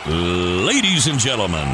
Ladies and gentlemen,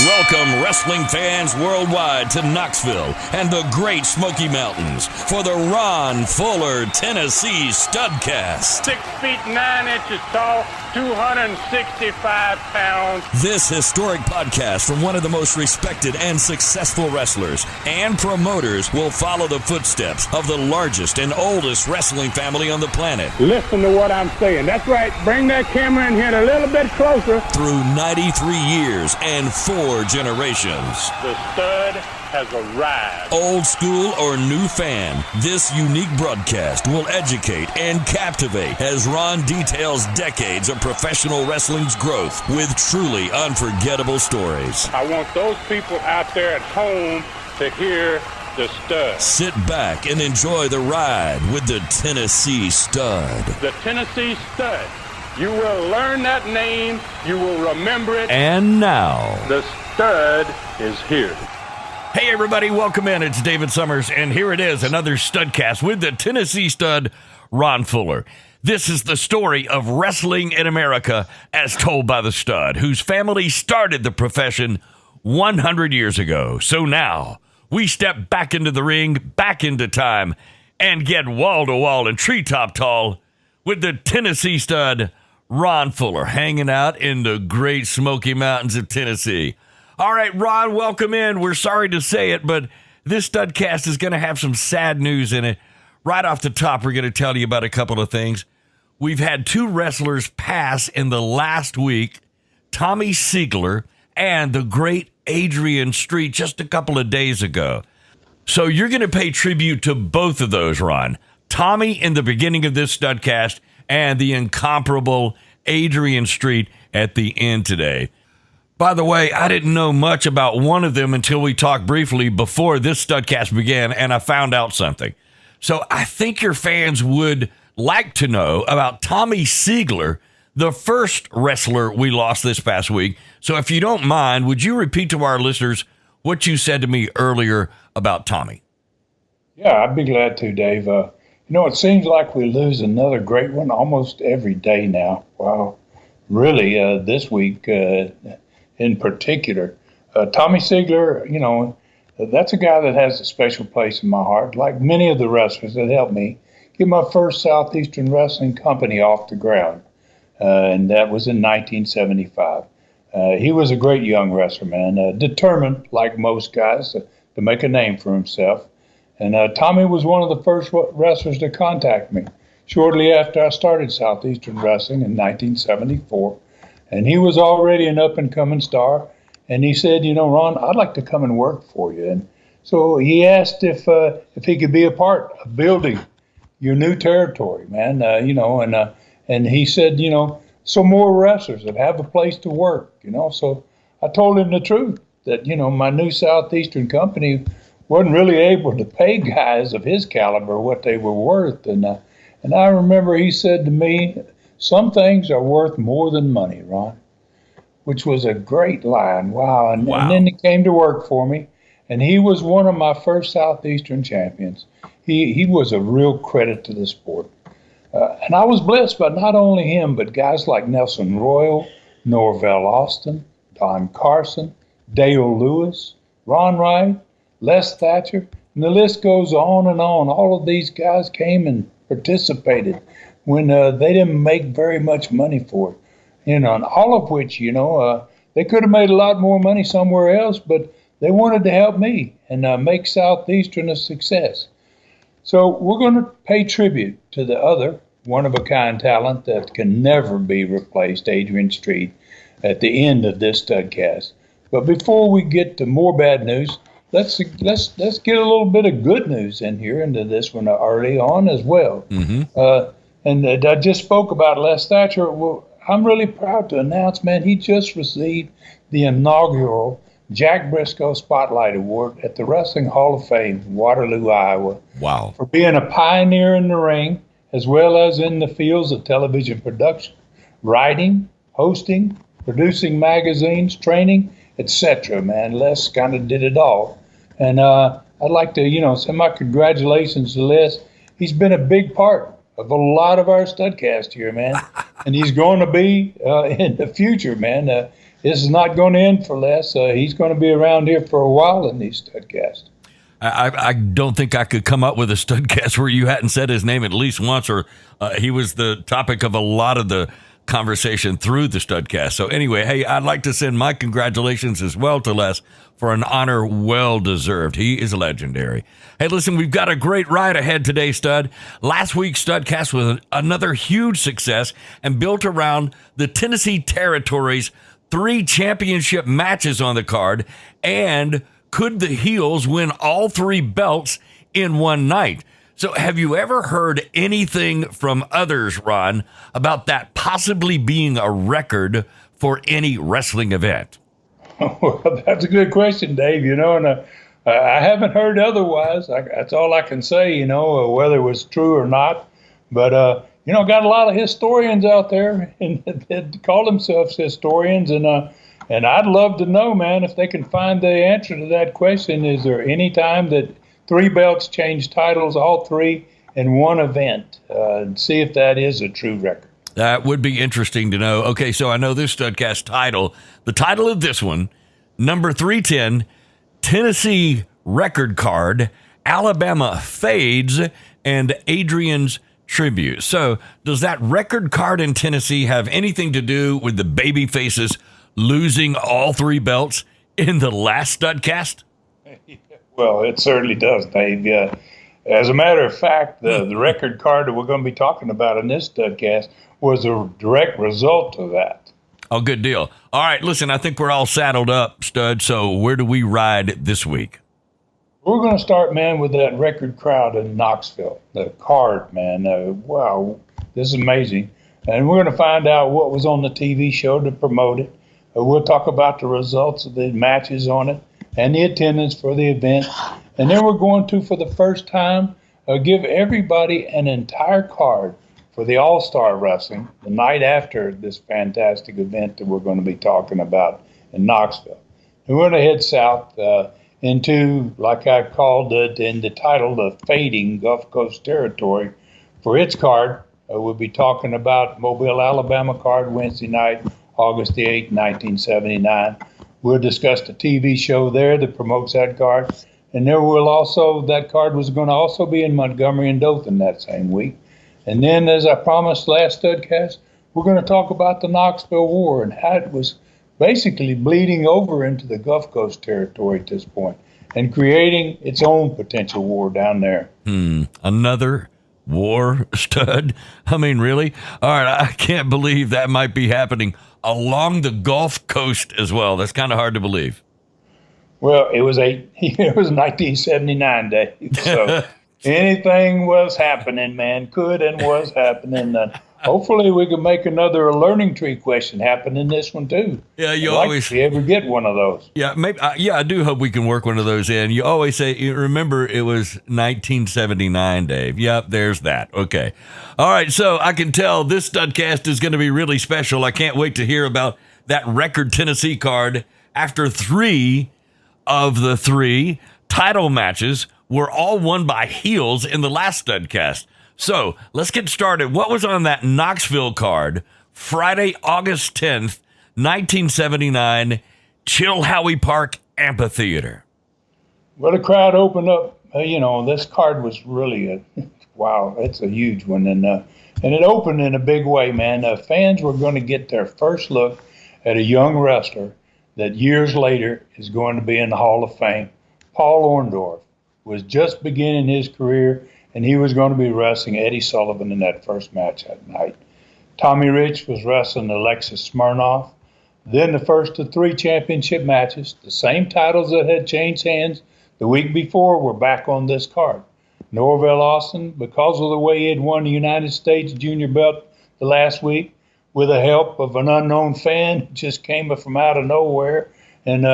welcome wrestling fans worldwide to Knoxville and the Great Smoky Mountains for the Ron Fuller, Tennessee Studcast. 6 feet 9 inches tall, 265 pounds. This historic podcast from one of the most respected and successful wrestlers and promoters will follow the footsteps of the largest and oldest wrestling family on the planet. Listen to what I'm saying. That's right. Bring that camera in here a little bit closer. Through 93 years and 4 generations. The stud has arrived. Old school or new fan, this unique broadcast will educate and captivate as Ron details decades of professional wrestling's growth with truly unforgettable stories. I want those people out there at home to hear the stud. Sit back and enjoy the ride with the Tennessee Stud. The Tennessee Stud. You will learn that name. You will remember it. And now, the stud is here. Hey everybody, welcome in. It's David Summers, and here it is, another Studcast with the Tennessee Stud, Ron Fuller. This is the story of wrestling in America as told by the stud, whose family started the profession 100 years ago. So now, we step back into the ring, back into time, and get wall-to-wall and treetop tall with the Tennessee Stud, Ron Fuller, hanging out in the Great Smoky Mountains of Tennessee. All right, Ron, welcome in. We're sorry to say it, but this Studcast is going to have some sad news in it. Right off the top, we're going to tell you about a couple of things. We've had 2 wrestlers pass in the last week, Tommy Siegler and the great Adrian Street just a couple of days ago. So you're going to pay tribute to both of those, Ron. Tommy in the beginning of this Studcast and the incomparable Adrian Street at the end today. By the way, I didn't know much about one of them until we talked briefly before this Studcast began, and I found out something. So I think your fans would like to know about Tommy Siegler, the first wrestler we lost this past week. So if you don't mind, would you repeat to our listeners what you said to me earlier about Tommy? Yeah, I'd be glad to, Dave. It seems like we lose another great one almost every day now. Wow. Really, this week in particular. Tommy Siegler, that's a guy that has a special place in my heart, like many of the wrestlers that helped me get my first Southeastern wrestling company off the ground, and that was in 1975. He was a great young wrestler, man, determined, like most guys, to make a name for himself. And Tommy was one of the first wrestlers to contact me shortly after I started Southeastern Wrestling in 1974. And he was already an up-and-coming star. And he said, Ron, I'd like to come and work for you. And so he asked if he could be a part of building your new territory, man. And he said, some more wrestlers that have a place to work, So I told him the truth that, my new Southeastern company wasn't really able to pay guys of his caliber what they were worth. And I remember he said to me, some things are worth more than money, Ron, which was a great line. Wow. And then he came to work for me, and he was one of my first Southeastern champions. He was a real credit to the sport. And I was blessed by not only him, but guys like Nelson Royal, Norvell Austin, Don Carson, Dale Lewis, Ron Wright, Les Thatcher, and the list goes on and on. All of these guys came and participated when they didn't make very much money for it. And all of which, they could have made a lot more money somewhere else, but they wanted to help me and make Southeastern a success. So we're going to pay tribute to the other one-of-a-kind talent that can never be replaced, Adrian Street, at the end of this Studcast. But before we get to more bad news, let's get a little bit of good news in here into this one early on as well. Mm-hmm. And I just spoke about Les Thatcher. Well, I'm really proud to announce, man, he just received the inaugural Jack Briscoe Spotlight Award at the Wrestling Hall of Fame, Waterloo, Iowa. Wow. For being a pioneer in the ring, as well as in the fields of television production, writing, hosting, producing magazines, training, etc. Man, Les kind of did it all. And I'd like to, send my congratulations to Les. He's been a big part of a lot of our Studcast here, man. and he's going to be in the future, man. This is not going to end for less. He's going to be around here for a while in these Studcasts. I don't think I could come up with a Studcast where you hadn't said his name at least once, or he was the topic of a lot of the conversation through the Studcast. So anyway, hey, I'd like to send my congratulations as well to Les for an honor well deserved. He is legendary. Hey, listen, we've got a great ride ahead today, Stud. Last week's Studcast was another huge success and built around the Tennessee Territory's 3 championship matches on the card, and could the Heels win all 3 belts in one night? So have you ever heard anything from others, Ron, about that possibly being a record for any wrestling event? Well, that's a good question, Dave. And I haven't heard otherwise. That's all I can say, whether it was true or not. But, got a lot of historians out there and that call themselves historians. And I'd love to know, man, if they can find the answer to that question. Is there any time that 3 belts change titles, all 3 in one event, and see if that is a true record? That would be interesting to know. Okay, so I know this Studcast title. The title of this one, number 310, Tennessee Record Card, Alabama Fades, and Adrian's Tribute. So does that record card in Tennessee have anything to do with the baby faces losing all 3 belts in the last Studcast? Well, it certainly does, Dave. As a matter of fact, the record card that we're going to be talking about in this Studcast was a direct result of that. Oh, good deal. All right, listen, I think we're all saddled up, Stud, so where do we ride this week? We're going to start, man, with that record crowd in Knoxville. The card, man. Wow, this is amazing. And we're going to find out what was on the TV show to promote it. We'll talk about the results of the matches on it and the attendance for the event. And then we're going to, for the first time, give everybody an entire card for the All-Star Wrestling the night after this fantastic event that we're going to be talking about in Knoxville. And we're going to head south into, like I called it in the title, the fading Gulf Coast Territory. For its card, we'll be talking about Mobile, Alabama card Wednesday night, August the 8th, 1979. We'll discuss the TV show there that promotes that card. And there will also, that card was going to also be in Montgomery and Dothan that same week. And then, as I promised last Studcast, we're going to talk about the Knoxville War and how it was basically bleeding over into the Gulf Coast Territory at this point and creating its own potential war down there. Another war, Stud? I mean, really? All right, I can't believe that might be happening along the Gulf Coast as well. That's kind of hard to believe. Well, it was 1979, Dave. So anything was happening, man. Could and was happening. Hopefully we can make another learning tree question happen in this one too. Yeah, you I'd always. Like to ever get one of those. Yeah, maybe. Yeah, I do hope we can work one of those in. You always say, remember, it was 1979, Dave. Yep, there's that. Okay. All right, so I can tell this Studcast is going to be really special. I can't wait to hear about that record Tennessee card after 3 of the 3 title matches were all won by heels in the last Studcast. So let's get started. What was on that Knoxville card Friday, August 10th, 1979, Chilhowie Park Amphitheater? Well, the crowd opened up. This card was really wow, it's a huge one. And it opened in a big way, man. Fans were going to get their first look at a young wrestler that years later is going to be in the Hall of Fame. Paul Orndorff was just beginning his career, and he was going to be wrestling Eddie Sullivan in that first match that night. Tommy Rich was wrestling Alexis Smirnoff. Then the first of 3 championship matches, the same titles that had changed hands the week before, were back on this card. Norvell Austin, because of the way he had won the United States junior belt the last week, with the help of an unknown fan, just came from out of nowhere and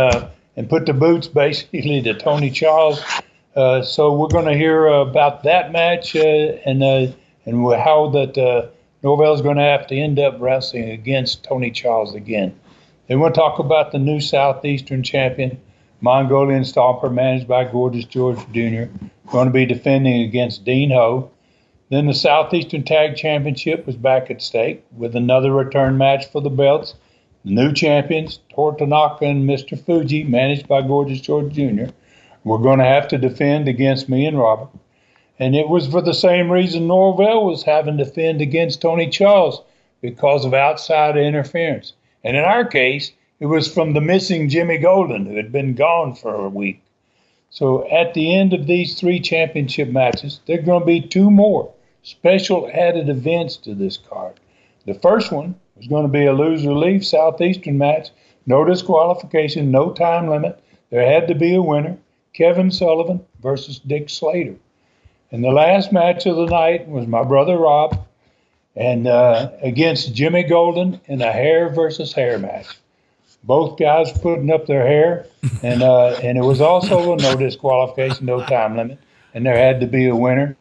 put the boots basically to Tony Charles. So we're going to hear about that match and how that Norvell's going to have to end up wrestling against Tony Charles again. Then we'll talk about the new Southeastern champion, Mongolian Stomper, managed by Gorgeous George Jr., going to be defending against Dean Ho. Then the Southeastern Tag Championship was back at stake with another return match for the belts. New champions, Tortanaka and Mr. Fuji, managed by Gorgeous George Jr., were going to have to defend against me and Robert. And it was for the same reason Norvell was having to defend against Tony Charles, because of outside interference. And in our case, it was from the missing Jimmy Golden, who had been gone for a week. So at the end of these 3 championship matches, there are going to be 2 more special added events to this card. The first one was going to be a loser-leave Southeastern match, no disqualification, no time limit. There had to be a winner, Kevin Sullivan versus Dick Slater. And the last match of the night was my brother Rob and against Jimmy Golden in a hair versus hair match. Both guys putting up their hair, and it was also a no disqualification, no time limit, and there had to be a winner.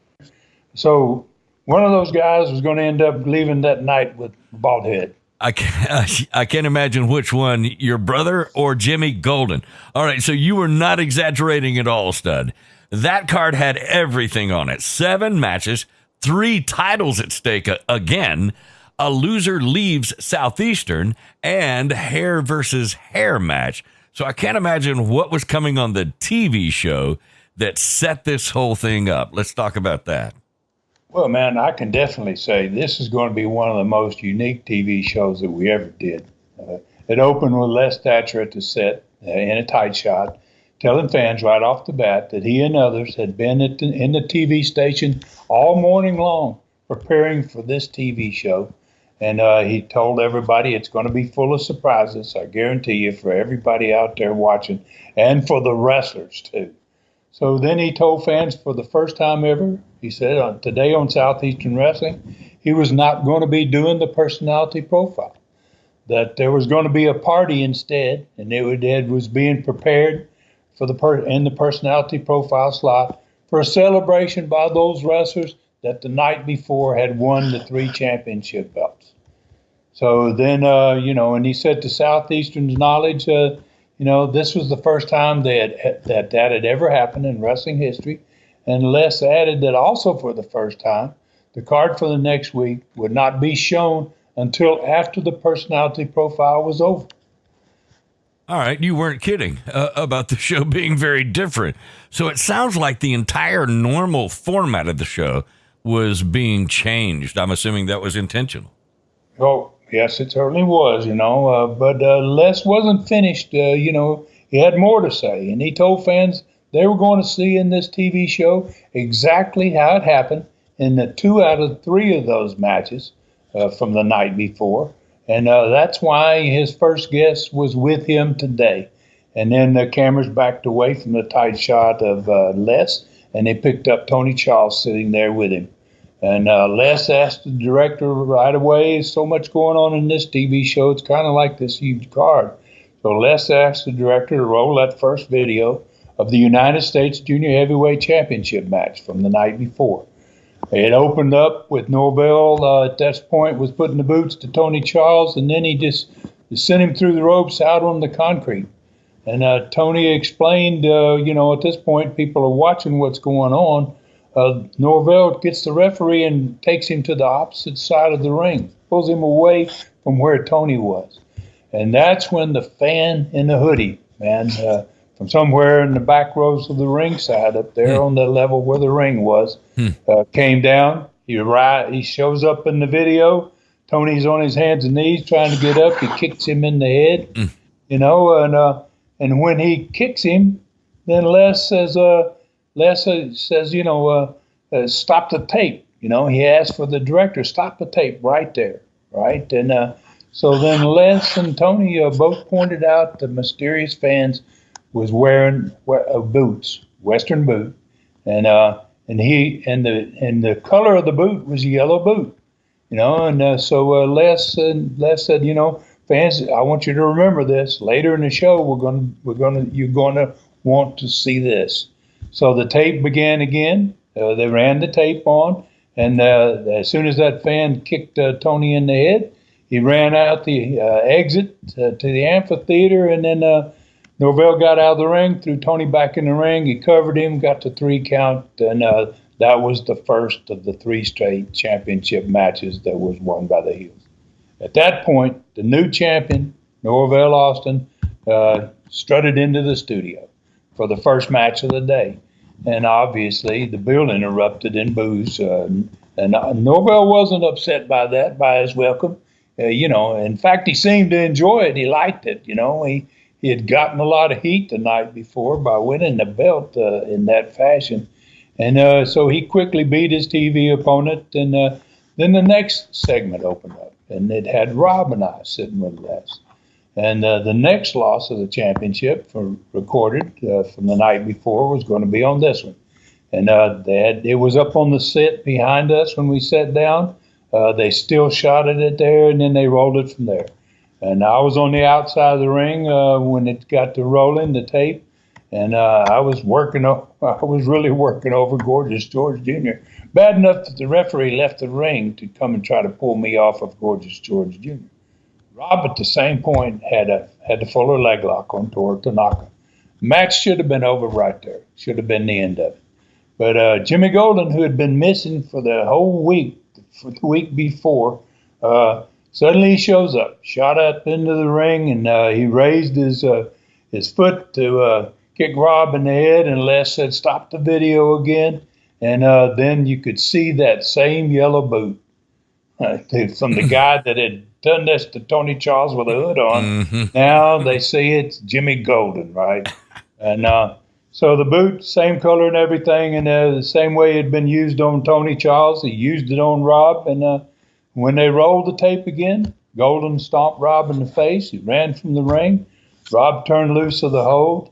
So one of those guys was going to end up leaving that night with a bald head. I can't imagine which one, your brother or Jimmy Golden. All right, so you were not exaggerating at all, Stud. That card had everything on it. 7 matches, 3 titles at stake again, a loser leaves Southeastern, and hair versus hair match. So I can't imagine what was coming on the TV show that set this whole thing up. Let's talk about that. Well, man, I can definitely say this is going to be one of the most unique TV shows that we ever did. It opened with Les Thatcher at the set in a tight shot, telling fans right off the bat that he and others had been in the TV station all morning long preparing for this TV show. And he told everybody it's going to be full of surprises, I guarantee you, for everybody out there watching and for the wrestlers, too. So then he told fans for the first time ever, he said, today on Southeastern Wrestling, he was not going to be doing the personality profile, that there was going to be a party instead, and it was being prepared for in the personality profile slot for a celebration by those wrestlers that the night before had won the 3 championship belts. So then, and he said to Southeastern's knowledge, this was the first time that had ever happened in wrestling history. And Les added that also for the first time, the card for the next week would not be shown until after the personality profile was over. All right, you weren't kidding about the show being very different. So it sounds like the entire normal format of the show was being changed. I'm assuming that was intentional. Oh, yes, it certainly was, but Les wasn't finished. He had more to say, and he told fans they were going to see in this TV show exactly how it happened in the 2 out of 3 of those matches from the night before. And that's why his first guest was with him today. And then the cameras backed away from the tight shot of Les, and they picked up Tony Charles sitting there with him. And Les asked the director right away, so much going on in this TV show, it's kind of like this huge card. So Les asked the director to roll that first video of the United States Junior Heavyweight Championship match from the night before. It opened up with Norvell at that point was putting the boots to Tony Charles, and then he just sent him through the ropes out on the concrete. And Tony explained, at this point people are watching what's going on. Norvell gets the referee and takes him to the opposite side of the ring, pulls him away from where Tony was. And that's when the fan in the hoodie, man, from somewhere in the back rows of the ringside up there on the level where the ring was, came down. He shows up in the video. Tony's on his hands and knees trying to get up. He kicks him in the head, and when he kicks him, then Les says, stop the tape. He asked for the director, stop the tape right there, right? And so then Les and Tony both pointed out the mysterious fans was wearing boots, Western boot, and the color of the boot was a yellow boot, so Les said, fans, I want you to remember this. Later in the show, you're gonna want to see this. So the tape began again. They ran the tape on, and as soon as that fan kicked Tony in the head, he ran out the exit to the amphitheater, and then Norvell got out of the ring, threw Tony back in the ring. He covered him, got the 3 count, and that was the first of the 3 straight championship matches that was won by the heels. At that point, the new champion, Norvell Austin, strutted into the studio for the first match of the day. And obviously, the building erupted in boos. And Norvell wasn't upset by that, by his welcome. In fact, he seemed to enjoy it. He liked it. He had gotten a lot of heat the night before by winning the belt in that fashion. And so he quickly beat his TV opponent. And then the next segment opened up, and it had Rob and I sitting with us. And the next loss of the championship recorded from the night before was going to be on this one. And it was up on the set behind us when we sat down. They still shot it there, and then they rolled it from there. And I was on the outside of the ring when it got to rolling, the tape. And I was really working over Gorgeous George Jr. Bad enough that the referee left the ring to come and try to pull me off of Gorgeous George Jr. Rob, at the same point, had the Fuller leg lock on Toru Tanaka. Match should have been over right there. Should have been the end of it. But Jimmy Golden, who had been missing for the whole week, for the week before, suddenly he shows up, shot up into the ring, and he raised his foot to kick Rob in the head, and Les said, "Stop the video again." And then you could see that same yellow boot from the guy that had done this to Tony Charles with a hood on. Mm-hmm. Now they say it's Jimmy Golden, right? And so the boot, same color and everything, and the same way it had been used on Tony Charles, he used it on Rob. And when they rolled the tape again, Golden stomped Rob in the face. He ran from the ring. Rob turned loose of the hold.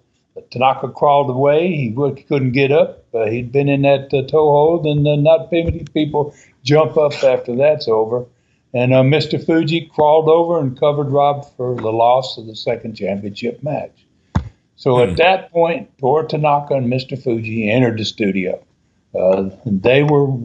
Tanaka crawled away. He couldn't get up. He'd been in that toe hold, and not many people jump up after that's over. And Mr. Fuji crawled over and covered Rob for the loss of the second championship match. So at that point, Toru Tanaka and Mr. Fuji entered the studio. They were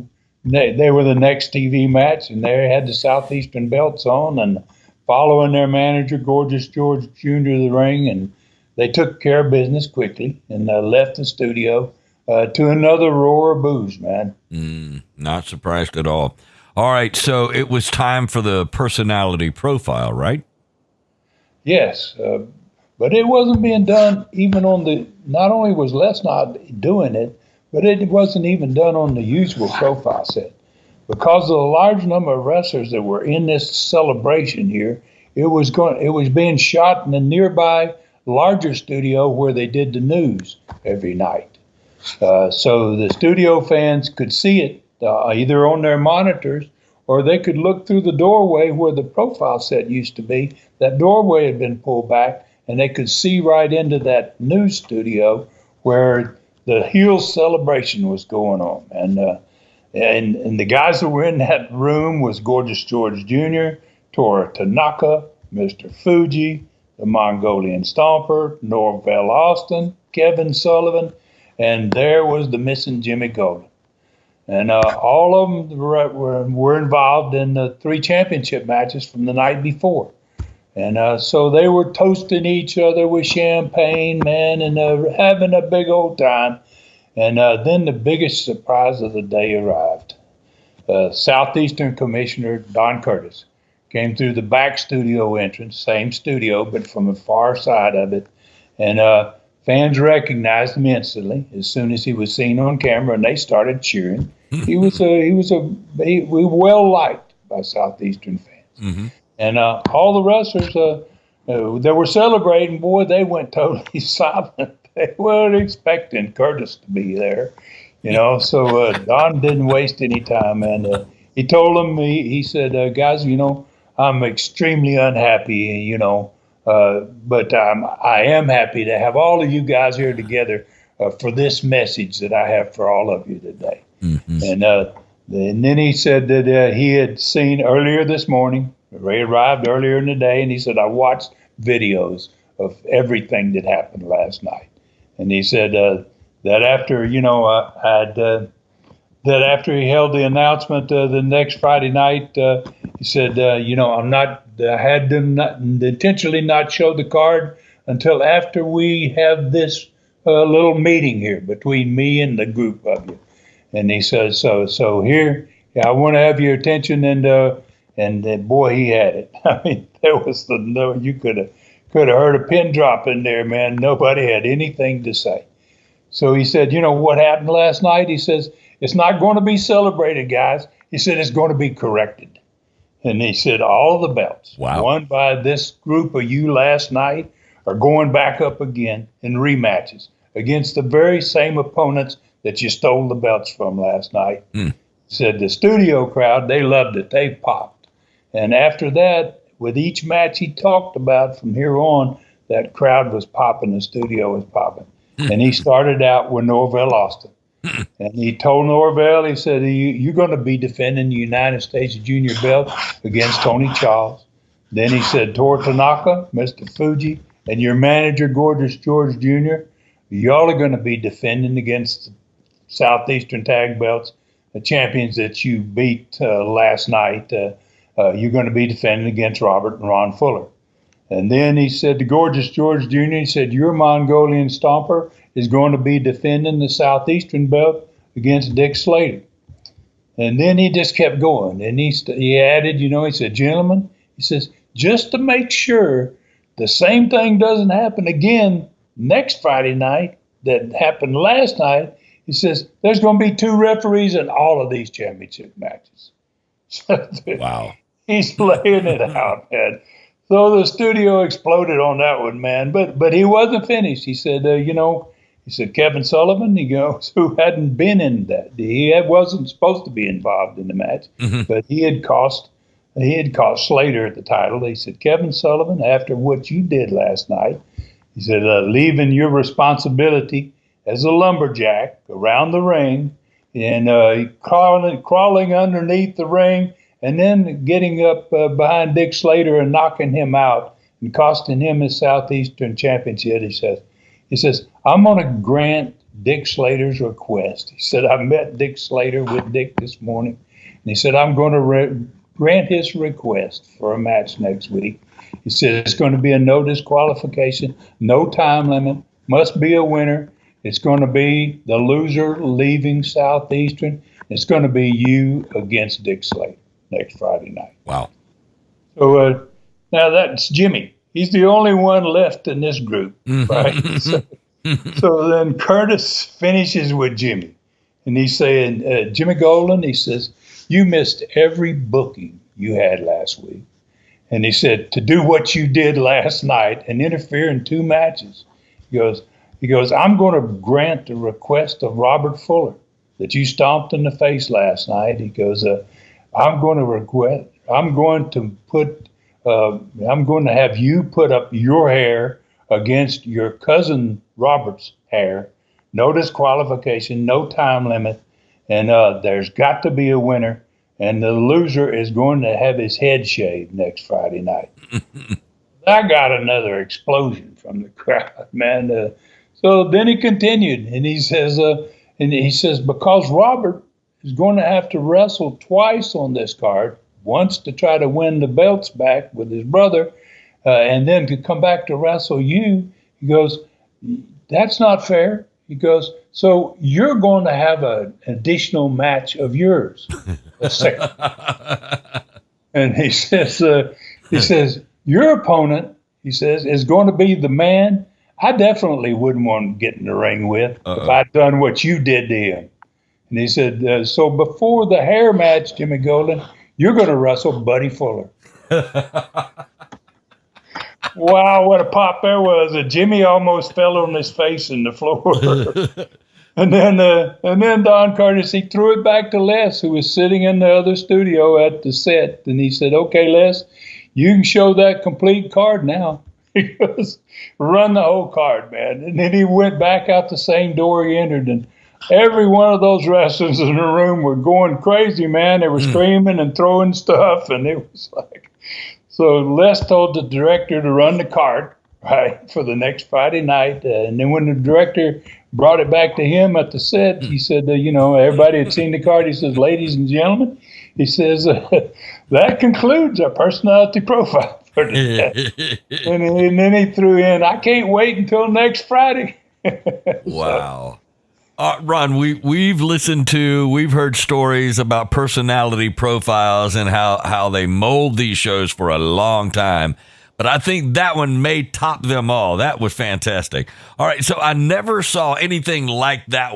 the next TV match, and they had the Southeastern belts on, and following their manager, Gorgeous George Jr., to the ring, and they took care of business quickly and left the studio to another roar of boos, man. Not surprised at all. All right, so it was time for the personality profile, right? Yes, but it wasn't being done even not only was Les not doing it, but it wasn't even done on the usual profile set. Because of the large number of wrestlers that were in this celebration here, it was being shot in a nearby larger studio where they did the news every night. So the studio fans could see it either on their monitors, or they could look through the doorway where the profile set used to be. That doorway had been pulled back, and they could see right into that news studio where the Heels celebration was going on. And the guys that were in that room was Gorgeous George Jr., Toru Tanaka, Mr. Fuji, the Mongolian Stomper, Norvell Austin, Kevin Sullivan, and there was the missing Jimmy Golden. And all of them were involved in the 3 championship matches from the night before. And so they were toasting each other with champagne, man, and having a big old time. And then the biggest surprise of the day arrived. Southeastern Commissioner Don Curtis came through the back studio entrance, same studio, but from the far side of it. And fans recognized him instantly as soon as he was seen on camera, and they started cheering. He was well liked by Southeastern fans. Mm-hmm. And all the wrestlers that were celebrating, boy, they went totally silent. They weren't expecting Curtis to be there, So Don didn't waste any time, and he told them, he said, guys, I'm extremely unhappy, but I am happy to have all of you guys here together for this message that I have for all of you today. Mm-hmm. And then he said that he had seen earlier this morning, Ray arrived earlier in the day, and he said, I watched videos of everything that happened last night. And he said that after, that after he held the announcement the next Friday night, he said, I had them intentionally not show the card until after we have this little meeting here between me and the group of you. And he said, so here, I want to have your attention. And boy, he had it. I mean, you could have heard a pin drop in there, man. Nobody had anything to say. So he said, what happened last night? He says, it's not going to be celebrated, guys. He said, it's going to be corrected. And he said, all the belts won by this group of you last night are going back up again in rematches against the very same opponents that you stole the belts from last night. He said the studio crowd, they loved it. They popped. And after that, with each match he talked about from here on, that crowd was popping, the studio was popping. And he started out with Norvell Austin. And he told Norvell, he said, you're going to be defending the United States Junior belt against Tony Charles. Then he said, Tor Tanaka, Mr. Fuji, and your manager, Gorgeous George Jr., y'all are going to be defending against the Southeastern tag belts, the champions that you beat last night. You're going to be defending against Robert and Ron Fuller. And then he said to Gorgeous George Jr., he said, your Mongolian Stomper is going to be defending the Southeastern belt against Dick Slater. And then he just kept going. And he added, he said, gentlemen, he says, just to make sure the same thing doesn't happen again next Friday night that happened last night, he says, there's going to be 2 referees in all of these championship matches. Wow. He's laying it out, man. So the studio exploded on that one, man. But he wasn't finished. He said, he said, Kevin Sullivan, who hadn't been in that. He wasn't supposed to be involved in the match, but he had cost Slater the title. He said, Kevin Sullivan, after what you did last night, he said, leaving your responsibility as a lumberjack around the ring and crawling underneath the ring and then getting up behind Dick Slater and knocking him out and costing him his Southeastern championship, he says, I'm going to grant Dick Slater's request. He said, I met Dick Slater with Dick this morning, and he said, I'm going to grant his request for a match next week. He said, it's going to be a no disqualification, no time limit, must be a winner. It's going to be the loser leaving Southeastern. It's going to be you against Dick Slater next Friday night. Wow. So now that's Jimmy. He's the only one left in this group, right? So then Curtis finishes with Jimmy. And he's saying, Jimmy Golden, he says, you missed every booking you had last week. And he said, to do what you did last night and interfere in 2 matches. He goes, I'm going to grant the request of Robert Fuller that you stomped in the face last night. He goes, I'm going to have you put up your hair against your cousin Robert's hair. No disqualification, no time limit, and there's got to be a winner. And the loser is going to have his head shaved next Friday night. I got another explosion from the crowd, man. So then he continued, and he says, because Robert is going to have to wrestle twice on this card, once to try to win the belts back with his brother, and then to come back to wrestle you. He goes, that's not fair. He goes, so you're going to have an additional match of yours. And he says, your opponent, he says, is going to be the man I definitely wouldn't want to get in the ring with if I'd done what you did to him. And he said, so before the hair match, Jimmy Golden, you're going to wrestle Buddy Fuller. Wow, what a pop there was. Jimmy almost fell on his face in the floor. And then Don Curtis, he threw it back to Les, who was sitting in the other studio at the set. And he said, okay, Les, you can show that complete card now. He goes, run the whole card, man. And then he went back out the same door he entered. And every one of those wrestlers in the room were going crazy, man. They were screaming and throwing stuff. And it was like, so Les told the director to run the card, right, for the next Friday night. And then when the director brought it back to him at the set, he said, everybody had seen the card. He says, ladies and gentlemen, he says, that concludes our personality profile for today. and then he threw in, I can't wait until next Friday. Wow. Ron, we've heard stories about personality profiles and how they mold these shows for a long time. But I think that one may top them all. That was fantastic. All right, so I never saw anything like that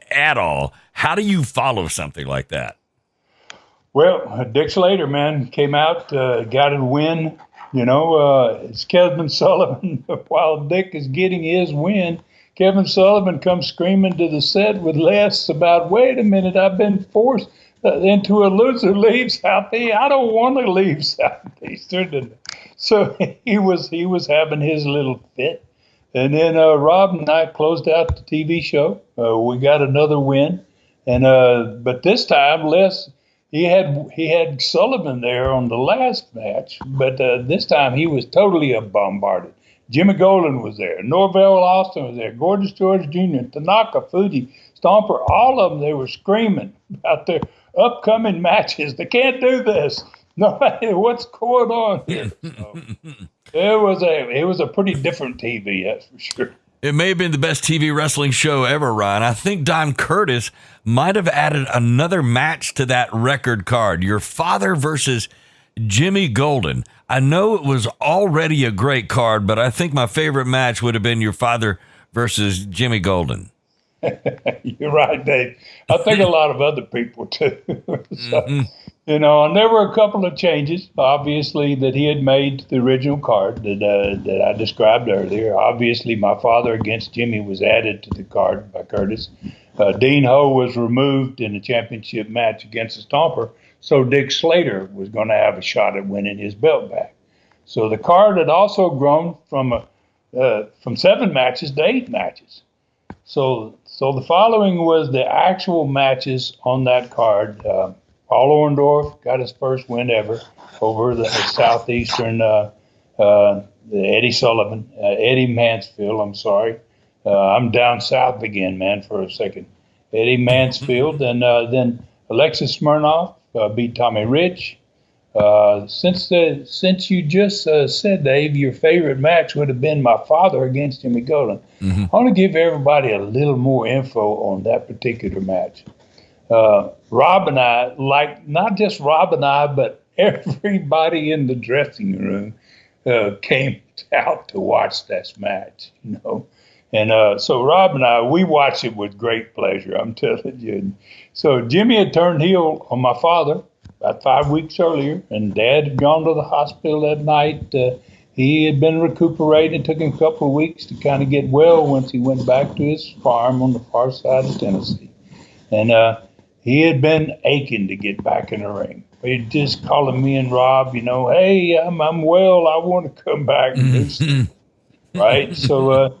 at all. How do you follow something like that? Well, Dick Slater, man, came out, got a win. It's Kevin Sullivan. While Dick is getting his win, Kevin Sullivan comes screaming to the set with Les about, wait a minute, I've been forced into a loser leave Southeast. I don't want to leave Southeastern. So he was having his little fit. And then Rob and I closed out the TV show. We got another win. And but this time, Les, he had Sullivan there on the last match. But this time he was totally bombarded. Jimmy Golden was there. Norvell Austin was there. Gorgeous George Jr., Tanaka, Fuji, Stomper, all of them, they were screaming about their upcoming matches. They can't do this. No matter what's going on here. So, it was a pretty different TV, that's for sure. It may have been the best TV wrestling show ever, Ron. I think Don Curtis might have added another match to that record card. Your father versus Jimmy Golden. I know it was already a great card, but I think my favorite match would have been your father versus Jimmy Golden. You're right, Dave. I think a lot of other people too. So, and there were a couple of changes, obviously, that he had made to the original card that I described earlier. Obviously, my father against Jimmy was added to the card by Curtis. Dean Ho was removed in the championship match against the Stomper, so Dick Slater was going to have a shot at winning his belt back. So the card had also grown from 7 matches to 8 matches. So the following was the actual matches on that card. Paul Orndorff got his first win ever over the Southeastern, Eddie Sullivan, Eddie Mansfield, I'm sorry. I'm down south again, man, for a second. Eddie Mansfield, and then Alexis Smirnoff beat Tommy Rich. Since you just said, Dave, your favorite match would have been my father against Jimmy Golden, I want to give everybody a little more info on that particular match. Rob and I, like not just Rob and I, but everybody in the dressing room came out to watch this match, And so Rob and I, we watched it with great pleasure, I'm telling you. So Jimmy had turned heel on my father about 5 weeks earlier, and Dad had gone to the hospital that night. He had been recuperating. It took him a couple of weeks to kind of get well once he went back to his farm on the far side of Tennessee. And he had been aching to get back in the ring. He'd just calling me and Rob, hey, I'm well. I want to come back and do something. Right? So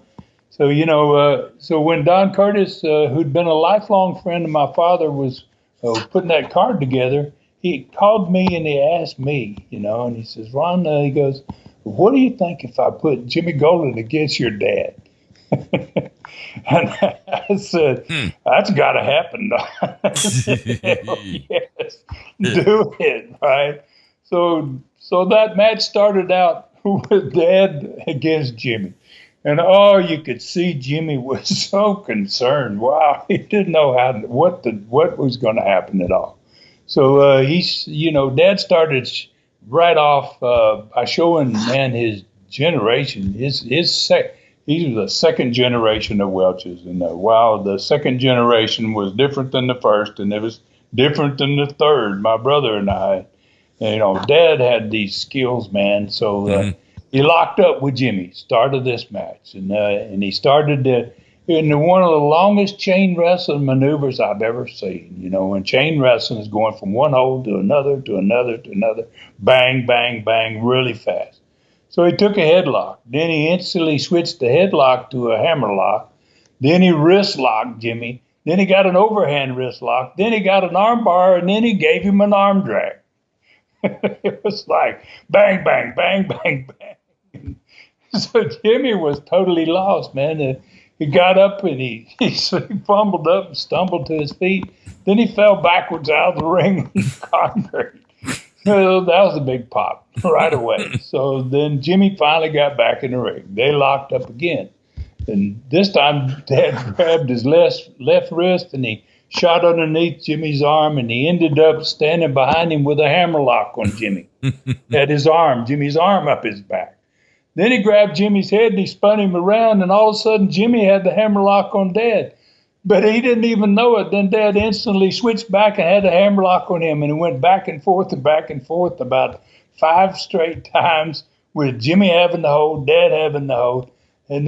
when Don Curtis, who'd been a lifelong friend of my father, was putting that card together, he called me and he asked me, and he says, Ron, he goes, what do you think if I put Jimmy Golden against your dad? And I said, that's got to happen. Yes, do it, right? So that match started out with Dad against Jimmy. And you could see Jimmy was so concerned. Wow, he didn't know what was going to happen at all. So Dad started right off by showing his generation. He was the second generation of Welches, and the second generation was different than the first, and it was different than the third. My brother and I, Dad had these skills, man. So he locked up with Jimmy, started this match, and he started in one of the longest chain wrestling maneuvers I've ever seen. And chain wrestling is going from one hold to another, to another, to another, bang, bang, bang, really fast. So he took a headlock. Then he instantly switched the headlock to a hammerlock. Then he wrist locked Jimmy. Then he got an overhand wrist lock. Then he got an arm bar, and then he gave him an arm drag. It was like bang, bang, bang, bang, bang. So Jimmy was totally lost, man. He got up and he fumbled up and stumbled to his feet. Then he fell backwards out of the ring on the concrete. So that was a big pop right away. So then Jimmy finally got back in the ring. They locked up again. And this time, Dad grabbed his left wrist and he shot underneath Jimmy's arm, and he ended up standing behind him with a hammerlock on Jimmy. Had Jimmy's arm up his back. Then he grabbed Jimmy's head and he spun him around, and all of a sudden Jimmy had the hammerlock on Dad. But he didn't even know it. Then Dad instantly switched back and had the hammerlock on him, and it went back and forth about 5 straight times with Jimmy having the hold, Dad having the hold. And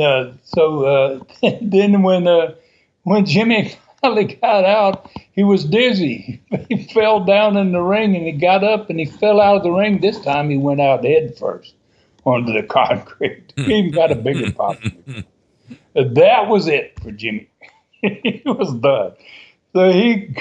then when Jimmy finally got out, he was dizzy. He fell down in the ring, and he got up and he fell out of the ring. This time he went out head first onto the concrete. He even got a bigger pop. That was it for Jimmy. He was done. So he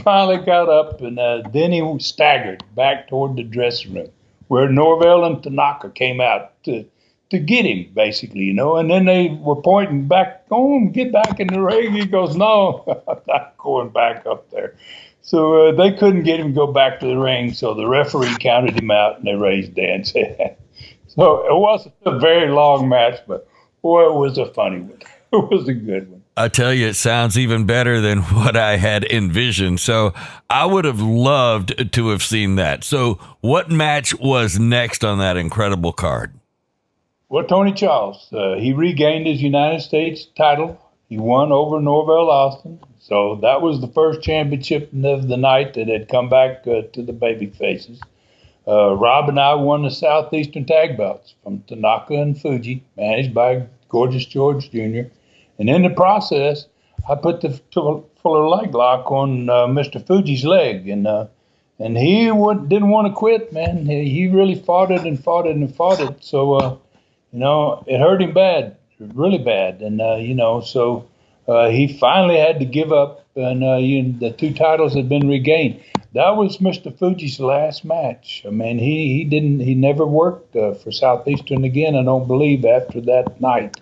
finally got up, and then he staggered back toward the dressing room where Norvell and Tanaka came out to get him, basically, And then they were pointing back, get back in the ring. He goes, no, I'm not going back up there. So they couldn't get him to go back to the ring, so the referee counted him out, and they raised Dan's head. So it wasn't a very long match, but boy, it was a funny one. It was a good one. I tell you, it sounds even better than what I had envisioned. So I would have loved to have seen that. So what match was next on that incredible card? Well, Tony Charles, he regained his United States title. He won over Norvell Austin. So that was the first championship of the night that had come back to the baby faces. Rob and I won the Southeastern tag belts from Tanaka and Fuji, managed by Gorgeous George Jr. And in the process, I put the fuller leg lock on Mr. Fuji's leg, and he didn't want to quit, man. He really fought it. So, it hurt him bad, really bad. And, so he finally had to give up, and the 2 titles had been regained. That was Mr. Fuji's last match. I mean, he never worked for Southeastern again, I don't believe, after that night.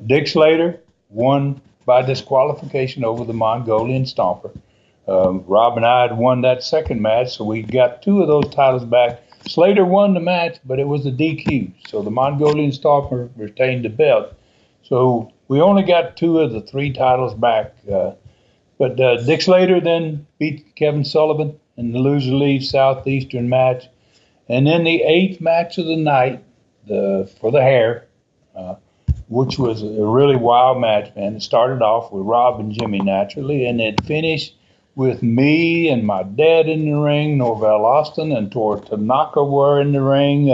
Dick Slater won by disqualification over the Mongolian Stomper. Rob and I had won that second match, so we got 2 of those titles back. Slater won the match, but it was a DQ, so the Mongolian Stomper retained the belt. So we only got 2 of the 3 titles back. But Dick Slater then beat Kevin Sullivan in the loser leaves Southeastern match. And then the 8th match of the night for the hair, which was a really wild match, man. It started off with Rob and Jimmy naturally, and it finished with me and my dad in the ring, Norvell Austin and Tor Tanaka were in the ring.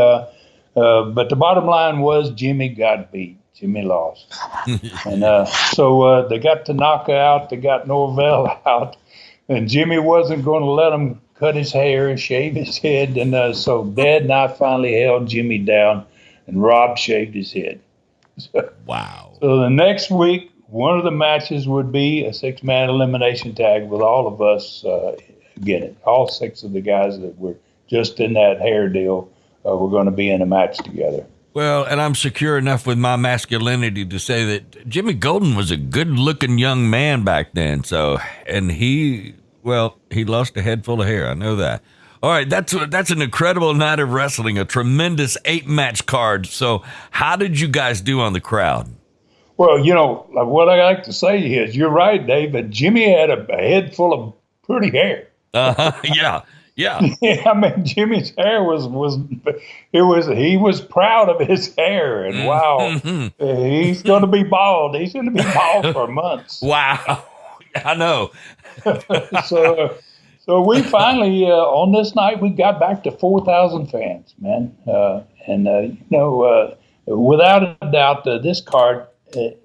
But the bottom line was Jimmy got beat. Jimmy lost. And so they got Tanaka out, they got Norvell out, and Jimmy wasn't going to let him cut his hair and shave his head. And so Dad and I finally held Jimmy down, and Rob shaved his head. Wow. So the next week, one of the matches would be a 6-man elimination tag with all of us getting it. All 6 of the guys that were just in that hair deal were going to be in a match together. Well, and I'm secure enough with my masculinity to say that Jimmy Golden was a good-looking young man back then. So, and he lost a head full of hair. I know that. All right, that's an incredible night of wrestling, a tremendous 8-match card. So how did you guys do on the crowd? Well, what I like to say is, you're right, Dave, but Jimmy had a head full of pretty hair. Yeah. Yeah, I mean, Jimmy's hair he was proud of his hair, and wow, he's going to be bald. He's going to be bald for months. Wow, I know. So we finally, on this night, we got back to 4,000 fans, man. Without a doubt, this card,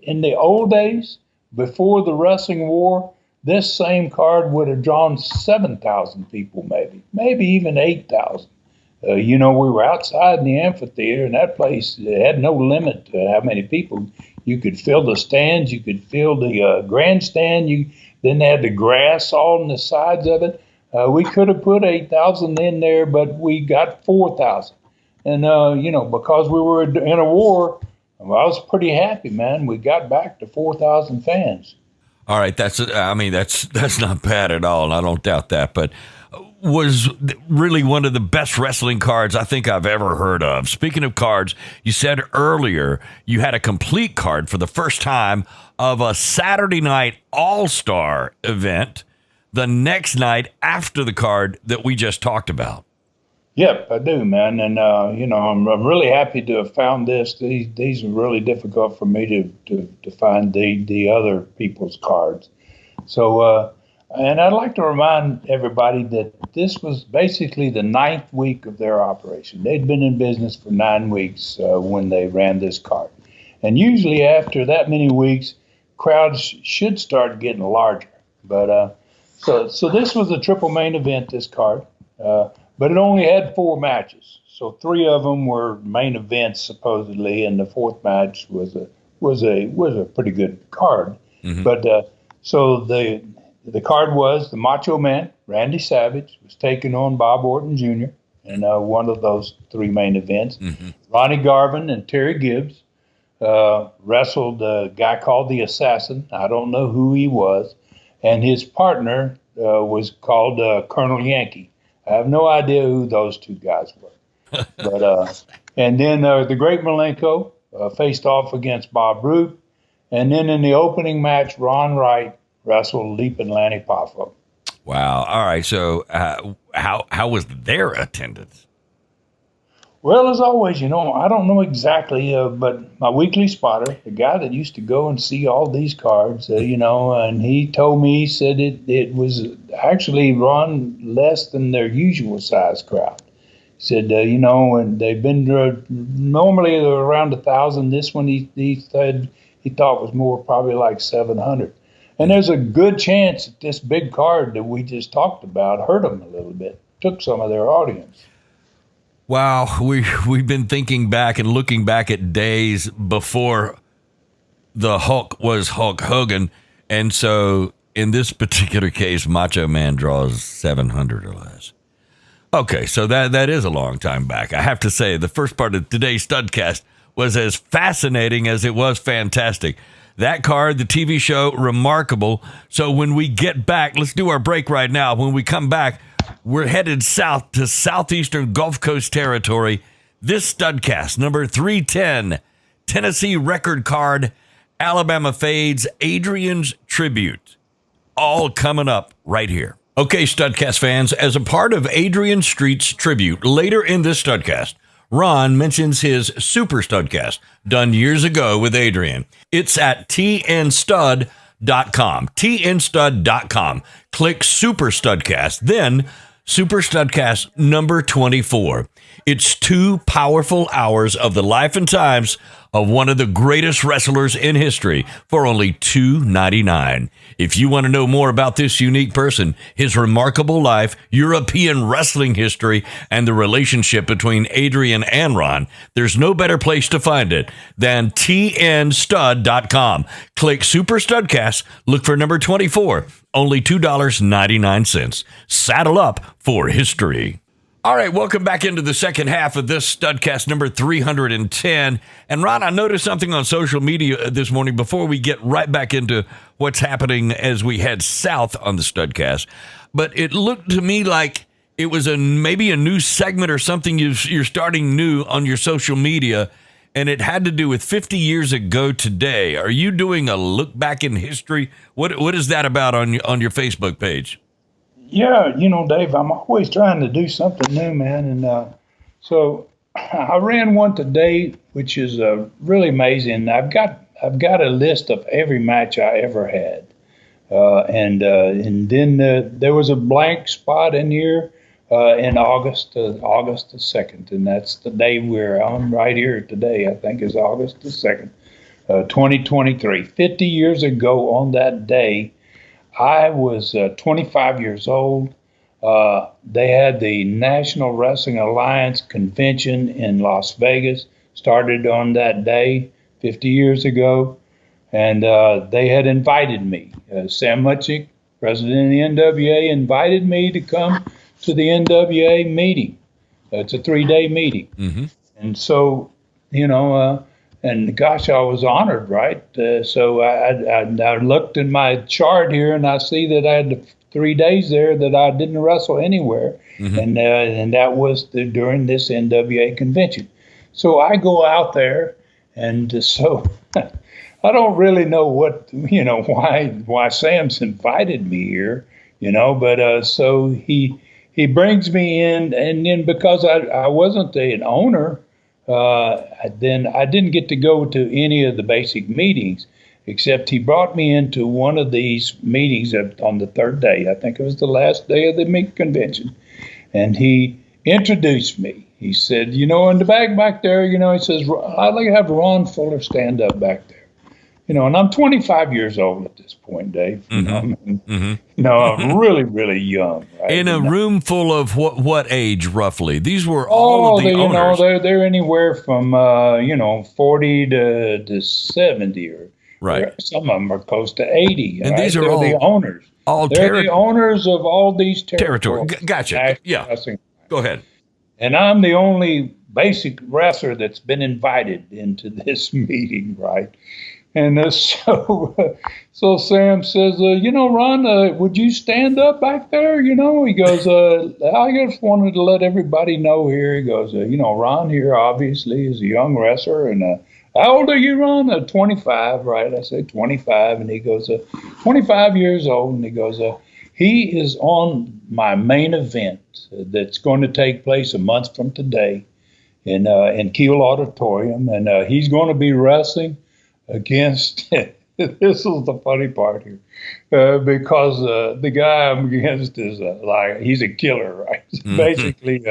in the old days, before the wrestling war, this same card would have drawn 7,000 people, maybe even 8,000. We were outside in the amphitheater, and that place had no limit to how many people. You could fill the stands, you could fill the grandstand. Then they had the grass all on the sides of it. We could have put 8,000 in there, but we got 4,000. And, because we were in a war, I was pretty happy, man. We got back to 4,000 fans. All right, that's not bad at all, and I don't doubt that. But was really one of the best wrestling cards I think I've ever heard of. Speaking of cards, you said earlier you had a complete card for the first time of a Saturday night all-star event the next night after the card that we just talked about. Yep, I do, man. And, I'm really happy to have found this. These are really difficult for me to find the other people's cards. So, and I'd like to remind everybody that this was basically the 9th week of their operation. They'd been in business for 9 weeks when they ran this card. And usually after that many weeks, crowds should start getting larger. But so this was a triple main event, this card. But it only had 4 matches, so 3 of them were main events supposedly, and the 4th match was a pretty good card. Mm-hmm. But so the card was the Macho Man Randy Savage was taking on Bob Orton Jr. in one of those 3 main events. Mm-hmm. Ronnie Garvin and Terry Gibbs wrestled a guy called the Assassin. I don't know who he was, and his partner was called Colonel Yankee. I have no idea who those 2 guys were. But and then the Great Malenko faced off against Bob Roode. And then in the opening match, Ron Wright wrestled Leaping Lanny Poffo. Wow. All right. So how was their attendance? Well, as always, I don't know exactly, but my weekly spotter, the guy that used to go and see all these cards, and he told me, he said it was actually run less than their usual size crowd. He said, and they've been normally around 1,000. This one he said he thought was more, probably like 700. And there's a good chance that this big card that we just talked about hurt them a little bit, took some of their audience. Wow, we've been thinking back and looking back at days before the Hulk was Hulk Hogan, and so in this particular case, Macho Man draws 700 or less. Okay, so that is a long time back. I have to say, the first part of today's Studcast was as fascinating as it was fantastic. That card, the TV show, remarkable. So when we get back, let's do our break right now. When we come back, we're headed south to Southeastern Gulf Coast territory. This Studcast, number 310, Tennessee record card, Alabama fades, Adrian's tribute. All coming up right here. Okay, Studcast fans, as a part of Adrian Street's tribute, later in this Studcast, Ron mentions his Super Studcast done years ago with Adrian. It's at tnstud.com, tnstud.com. Click Super Studcast, then Super Studcast number 24. It's 2 powerful hours of the life and times of one of the greatest wrestlers in history for only $2.99. If you want to know more about this unique person, his remarkable life, European wrestling history, and the relationship between Adrian and Ron, there's no better place to find it than tnstud.com. Click Super Studcast, look for number 24, only $2.99. Saddle up for history. All right, welcome back into the second half of this Studcast number 310. And Ron, I noticed something on social media this morning before we get right back into what's happening as we head south on the Studcast. But it looked to me like it was maybe a new segment or something you're starting new on your social media, and it had to do with 50 years ago today. Are you doing a look back in history? What is that about on your Facebook page? Yeah, Dave, I'm always trying to do something new, man. And so I ran one today, which is really amazing. I've got a list of every match I ever had, and then there was a blank spot in here in August the 2nd, and that's the day we're on right here today. I think is August the 2nd, 2023. 50 years ago on that day, I was 25 years old. They had the National Wrestling Alliance convention in Las Vegas, started on that day 50 years ago, and they had invited me. Sam Mutchik, president of the NWA, invited me to come to the NWA meeting. It's a 3-day meeting. Mm-hmm. And so, and gosh, I was honored, right? So I looked in my chart here, and I see that I had 3 days there that I didn't wrestle anywhere, and that was during this NWA convention. So I go out there, and so I don't really know why Sam's invited me here, but so he brings me in, and then because I wasn't an owner, then I didn't get to go to any of the basic meetings, except he brought me into one of these meetings on the third day. I think it was the last day of the meet convention. And he introduced me. He said, in the back there, he says, I'd like to have Ron Fuller stand up back there. And I'm 25 years old at this point, Dave. I'm really, really young. Right? In a room full of what age, roughly? These were all of the owners. They're anywhere from, 40 to 70, or right. Some of them are close to 80. And these are they're all the owners. They're the owners of all these territories. Gotcha. Yeah. Go ahead. And I'm the only basic wrestler that's been invited into this meeting, right? And so Sam says, Ron, would you stand up back there? He goes, I just wanted to let everybody know here. He goes, Ron here obviously is a young wrestler. And how old are you, Ron? 25, right? I said 25. And he goes, 25 years old. And he goes, he is on my main event that's going to take place a month from today in Kiel Auditorium. And he's going to be wrestling against, this is the funny part here, because the guy I'm against is he's a killer, right? Basically.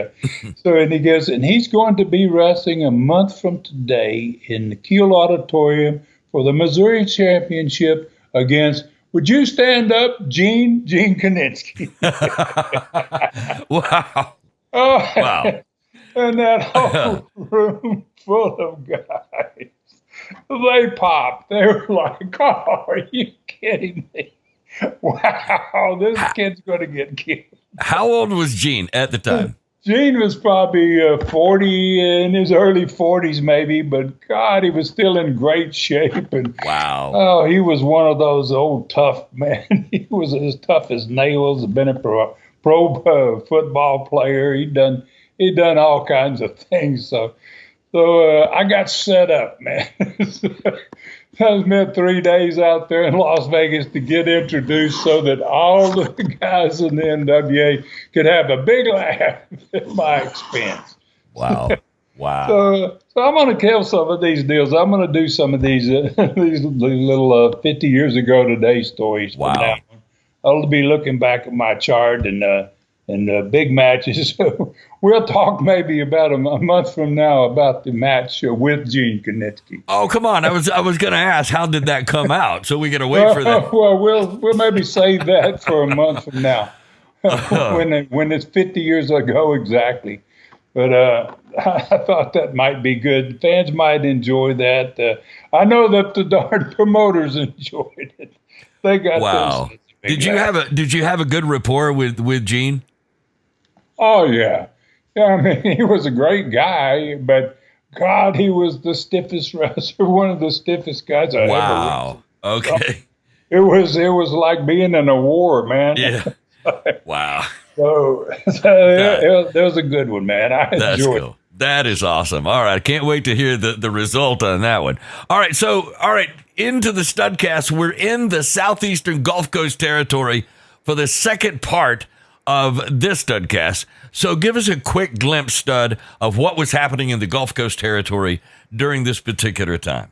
And he goes, and he's going to be wrestling a month from today in the Kiel Auditorium for the Missouri Championship against, would you stand up, Gene Kaninsky? Wow. Oh, wow. And that whole room full of guys. They popped. They were like, oh, are you kidding me? Wow, this kid's going to get killed. How old was Gene at the time? Gene was probably 40, in his early 40s maybe, but God, he was still in great shape. And wow. Oh, he was one of those old tough men. He was as tough as nails, been a pro football player. He'd done all kinds of things. So I got set up, man. I spent 3 days out there in Las Vegas to get introduced so that all the guys in the NWA could have a big laugh at my expense. Wow. Wow. So I'm going to kill some of these deals. I'm going to do some of these little 50 years ago today stories. Wow. I'll be looking back at my chart and big matches. We'll talk maybe about a month from now about the match with Gene Kaninsky. Oh, come on. I was going to ask, how did that come out? So we got to wait for that. Well, we'll maybe save that for a month from now when it's 50 years ago exactly. But I thought that might be good. Fans might enjoy that. I know that the darn promoters enjoyed it. They got wow. Did you have a good rapport with Gene? Oh yeah. Yeah, I mean, he was a great guy, but God, he was the stiffest wrestler, one of the stiffest guys I ever wow. Okay. It was like being in a war, man. Yeah. Wow. So it was a good one, man. I enjoyed it. That is awesome. All right. I can't wait to hear the result on that one. All right. So, into the Studcast. We're in the Southeastern Gulf Coast territory for the second part of this Studcast. So give us a quick glimpse, Stud, of what was happening in the Gulf Coast territory during this particular time.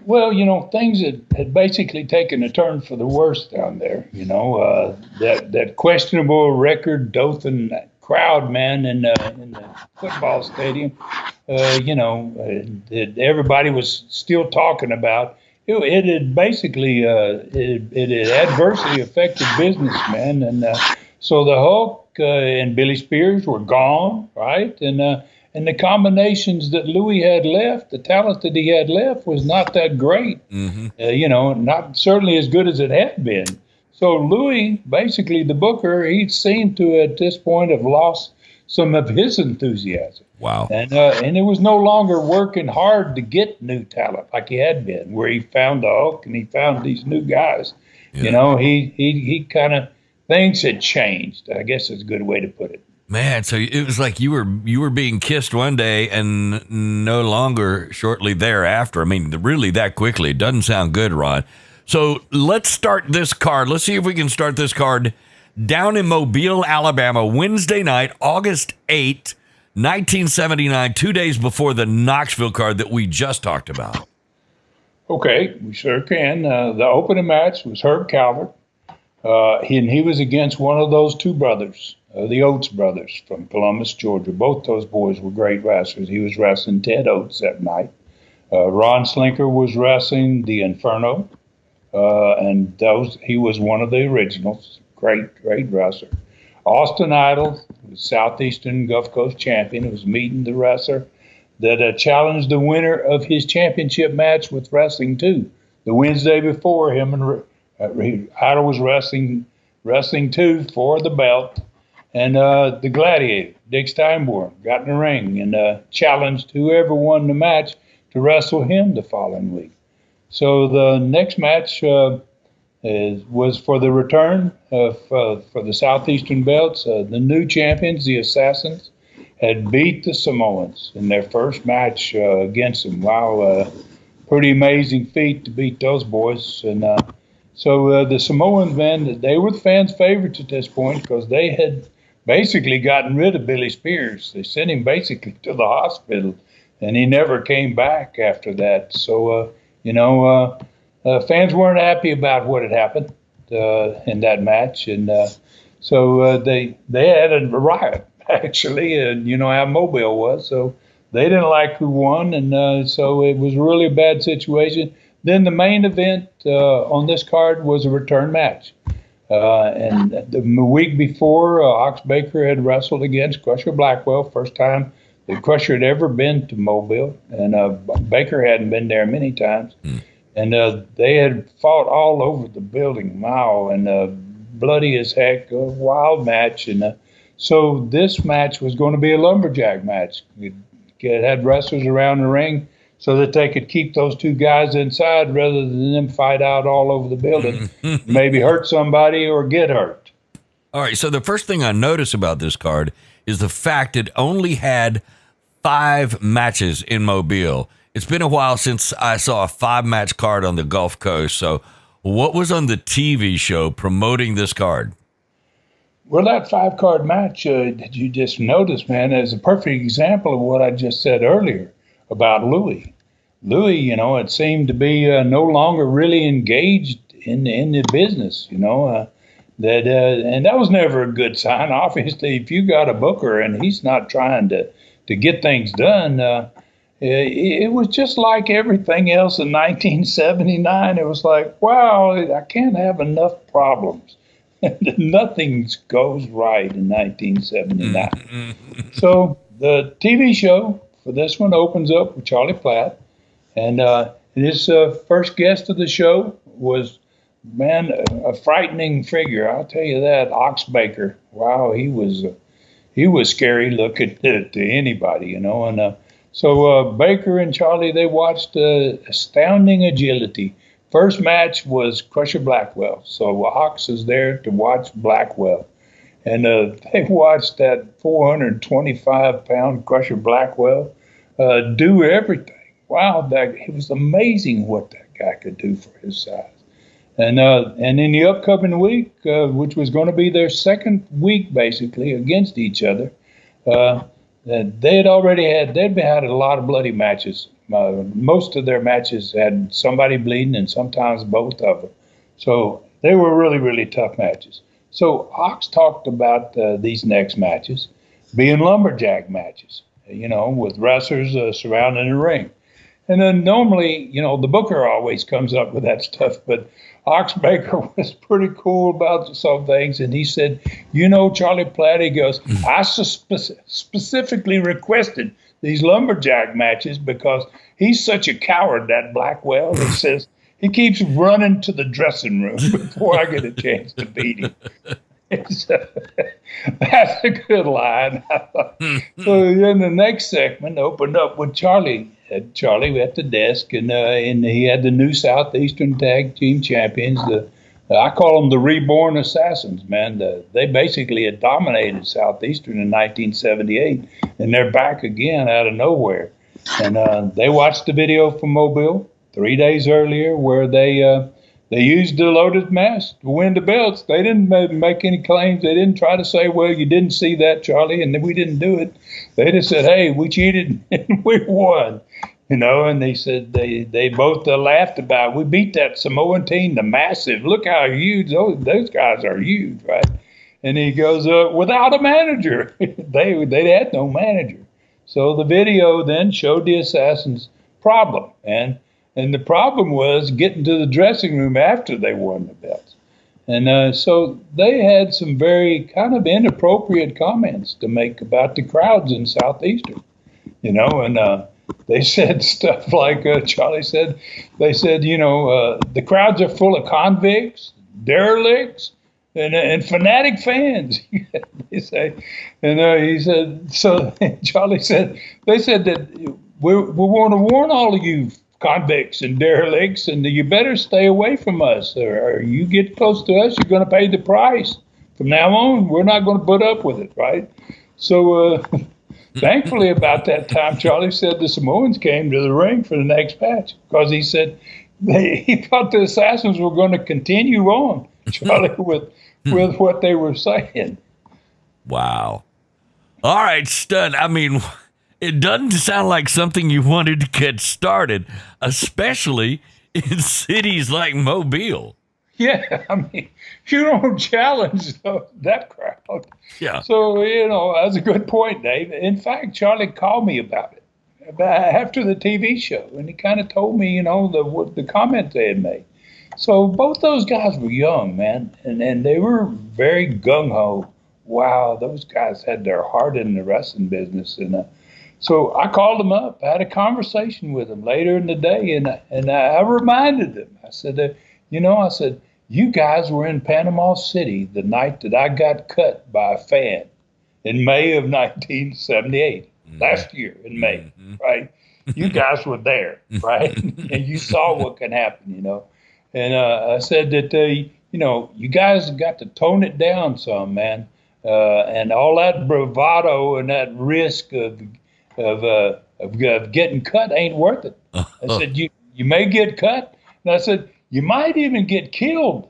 Well, things had basically taken a turn for the worse down there. That questionable record Dothan crowd, man, in the football stadium, that everybody was still talking about. It had basically it had adversely affected business, man, and so the Hulk and Billy Spears were gone, right, and the combinations that Louis had left, the talent that he had left, was not that great, not certainly as good as it had been. So Louis, basically the booker, he seemed to at this point have lost some of his enthusiasm. Wow. And it was no longer working hard to get new talent like he had been, where he found the Hulk and he found these new guys. Yeah. He kind of, things had changed. I guess is a good way to put it. Man, so it was like you were being kissed one day and no longer shortly thereafter. I mean, really that quickly. It doesn't sound good, Ron. So let's start this card. Let's see if we can start this card down in Mobile, Alabama, Wednesday night, August 8th, 1979, 2 days before the Knoxville card that we just talked about. Okay, we sure can. The opening match was Herb Calvert, and he was against one of those two brothers, the Oates brothers from Columbus, Georgia. Both those boys were great wrestlers. He was wrestling Ted Oates that night. Ron Slinker was wrestling the Inferno, and he was one of the originals. Great wrestler. Austin Idol, the Southeastern Gulf Coast champion, was meeting the wrestler that challenged the winner of his championship match with Wrestling 2. The Wednesday before, him and Idol was wrestling 2 for the belt. And the Gladiator, Dick Steinborn, got in the ring and challenged whoever won the match to wrestle him the following week. So the next match was for the return for the Southeastern belts. The new champions, the Assassins, had beat the Samoans in their first match against them. Wow, pretty amazing feat to beat those boys. And so the Samoans, man, they were the fans' favorites at this point because they had basically gotten rid of Billy Spears. They sent him basically to the hospital, and he never came back after that. So, fans weren't happy about what had happened in that match. And so they had a riot, actually, and you know how Mobile was. So they didn't like who won, and so it was really a bad situation. Then the main event on this card was a return match. And the week before, Ox Baker had wrestled against Crusher Blackwell, first time that Crusher had ever been to Mobile, and Baker hadn't been there many times. And they had fought all over the building, wow, and bloody as heck, a wild match. And so this match was going to be a lumberjack match. It had wrestlers around the ring so that they could keep those two guys inside rather than them fight out all over the building, maybe hurt somebody or get hurt. All right, so the first thing I notice about this card is the fact it only had 5 matches in Mobile. It's been a while since I saw a 5-match card on the Gulf Coast. So what was on the TV show promoting this card? Well, that 5-card match that you just noticed, man, is a perfect example of what I just said earlier about Louis. Louis, it seemed to be no longer really engaged in the business, and that was never a good sign. Obviously, if you got a booker and he's not trying to get things done, it was just like everything else in 1979. It was like, wow, I can't have enough problems. Nothing goes right in 1979. So the TV show for this one opens up with Charlie Platt. And his first guest of the show was, man, a frightening figure. I'll tell you that. Ox Baker. Wow, he was scary looking to anybody, And so Baker and Charlie, they watched astounding agility. First match was Crusher Blackwell. So Ox is there to watch Blackwell. And they watched that 425-pound Crusher Blackwell do everything. Wow, it was amazing what that guy could do for his size. And in the upcoming week, which was going to be their second week basically against each other, they'd had a lot of bloody matches. Most of their matches had somebody bleeding and sometimes both of them. So they were really, really tough matches. So Ox talked about these next matches being lumberjack matches, with wrestlers surrounding the ring. And then normally, the booker always comes up with that stuff, but Ox Baker was pretty cool about some things. And he said, Charlie Platt, he goes, I specifically requested these lumberjack matches because he's such a coward, that Blackwell. He says he keeps running to the dressing room before I get a chance to beat him. That's a good line. So then the next segment opened up with Charlie. Charlie at the desk, and he had the new Southeastern Tag Team Champions, the I call them the reborn assassins, man. They basically had dominated Southeastern in 1978, and they're back again out of nowhere. And they watched the video from Mobile 3 days earlier where they used the loaded mask to win the belts. They didn't make any claims. They didn't try to say, well, you didn't see that, Charlie, and we didn't do it. They just said, hey, we cheated and we won. And they said they both laughed about it. We beat that Samoan team, the massive. Look how huge those guys are huge, right? And he goes, without a manager. they had no manager. So the video then showed the assassins' problem, and the problem was getting to the dressing room after they won the belts. And so they had some very kind of inappropriate comments to make about the crowds in Southeastern, and they said stuff like Charlie said, they said, the crowds are full of convicts, derelicts, and fanatic fans, they say. And he said, so Charlie said, they said that we want to warn all of you convicts and derelicts, and you better stay away from us, or you get close to us, you're going to pay the price. From now on, we're not going to put up with it, right? So thankfully, about that time, Charlie said the Samoans came to the ring for the next match because he said he thought the assassins were going to continue on, Charlie, with what they were saying. Wow. All right, Stud. I mean, it doesn't sound like something you wanted to get started, especially in cities like Mobile. Yeah, I mean, you don't challenge that crowd. Yeah. So, that's a good point, Dave. In fact, Charlie called me about it after the TV show, and he kind of told me, the comments they had made. So both those guys were young, man, and they were very gung-ho. Wow, those guys had their heart in the wrestling business. And so I called them up, I had a conversation with them later in the day, and I reminded them. I said, you guys were in Panama City the night that I got cut by a fan in May of 1978, last year in May, right? You guys were there, right? And you saw what can happen, And I said that, you guys got to tone it down some, man. And all that bravado and that risk of getting cut ain't worth it. I said, you may get cut. And I said, you might even get killed.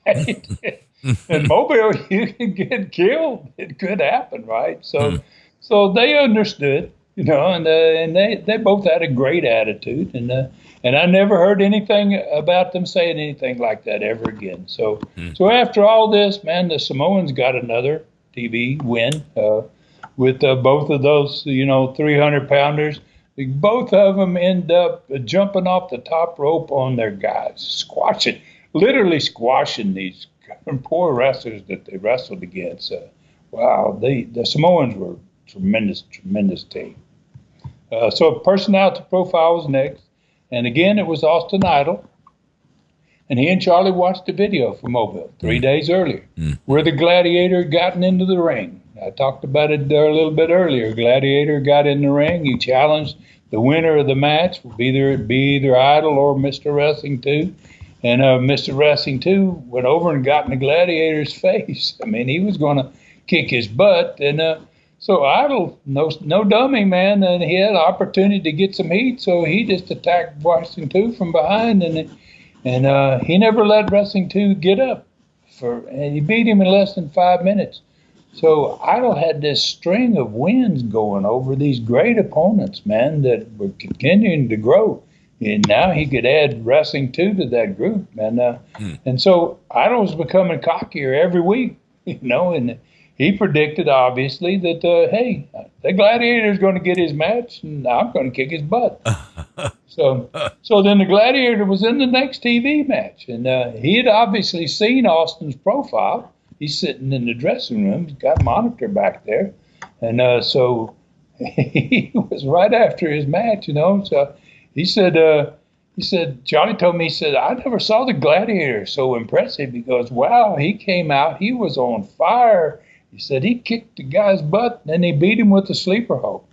In Mobile, you can get killed. It could happen, right? So they understood, and they both had a great attitude. And I never heard anything about them saying anything like that ever again. So after all this, man, the Samoans got another TV win with both of those, 300-pounders. Both of them end up jumping off the top rope on their guys, literally squashing these poor wrestlers that they wrestled against. Wow, the Samoans were a tremendous team. So personality profile was next. And again, it was Austin Idol. And he and Charlie watched the video from Mobile 3 days earlier, where the Gladiator gotten into the ring. I talked about it there a little bit earlier. Gladiator got in the ring. He challenged the winner of the match, be either Idol or Mr. Wrestling 2. And Mr. Wrestling 2 went over and got in the Gladiator's face. I mean, he was going to kick his butt. And so Idol, no dummy, man, and he had an opportunity to get some heat, so he just attacked Wrestling 2 from behind, and he never let Wrestling 2 get up. And he beat him in less than 5 minutes. So Idol had this string of wins going over these great opponents, man, that were continuing to grow. And now he could add Wrestling 2 to that group, and so Idol was becoming cockier every week, and he predicted, obviously, that, hey, the Gladiator's going to get his match, and I'm going to kick his butt. So then the Gladiator was in the next TV match, and he had obviously seen Austin's profile. He's sitting in the dressing room. He's got a monitor back there. And so he was right after his match, So he said, Charlie told me, he said, I never saw the Gladiator so impressive because, wow, he came out. He was on fire. He said he kicked the guy's butt, and then he beat him with a sleeper hold.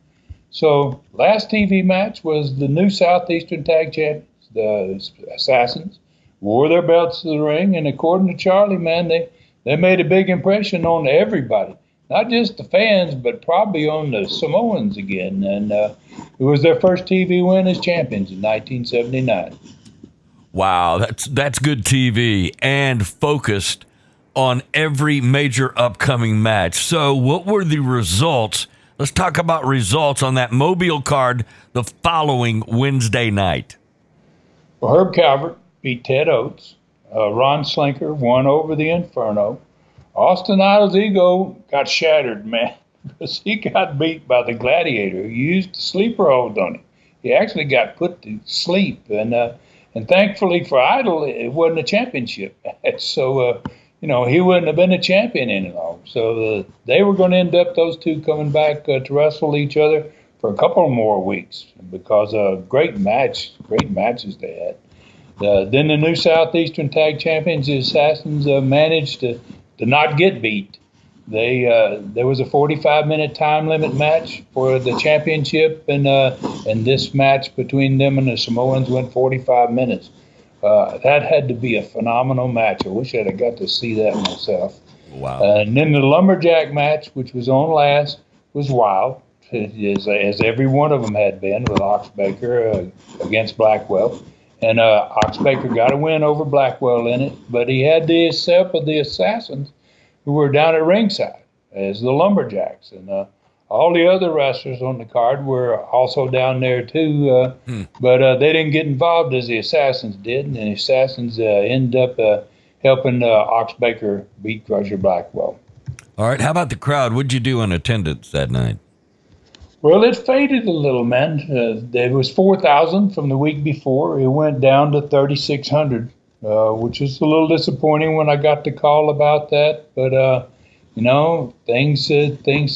So last TV match was the new Southeastern Tag Champions, the Assassins, wore their belts to the ring, and according to Charlie, man, they made a big impression on everybody, not just the fans, but probably on the Samoans again. And it was their first TV win as champions in 1979. Wow, that's good TV and focused on every major upcoming match. So what were the results? Let's talk about results on that Mobile card the following Wednesday night. Well, Herb Calvert beat Ted Oates. Ron Slinker won over the Inferno. Austin Idol's ego got shattered, man, because he got beat by the Gladiator, who used the sleeper hold on him. He actually got put to sleep, and thankfully for Idol, it wasn't a championship match, so he wouldn't have been a champion any longer. So they were going to end up, those two coming back to wrestle each other for a couple more weeks because great matches they had. Then the new Southeastern Tag Champions, the Assassins, managed to not get beat. There was a 45-minute time limit match for the championship, and this match between them and the Samoans went 45 minutes. That had to be a phenomenal match. I wish I'd have got to see that myself. Wow. And then the Lumberjack match, which was on last, was wild, as every one of them had been, with Oxbaker against Blackwell. And Oxbaker got a win over Blackwell in it, but he had the help of the Assassins, who were down at ringside as the Lumberjacks. And all the other wrestlers on the card were also down there too, but they didn't get involved as the Assassins did, and the Assassins ended up helping Oxbaker beat Crusher Blackwell. All right, how about the crowd? What'd you do in attendance that night? Well, it faded a little, man. There was 4,000 from the week before. It went down to 3,600, which is a little disappointing when I got the call about that. But, things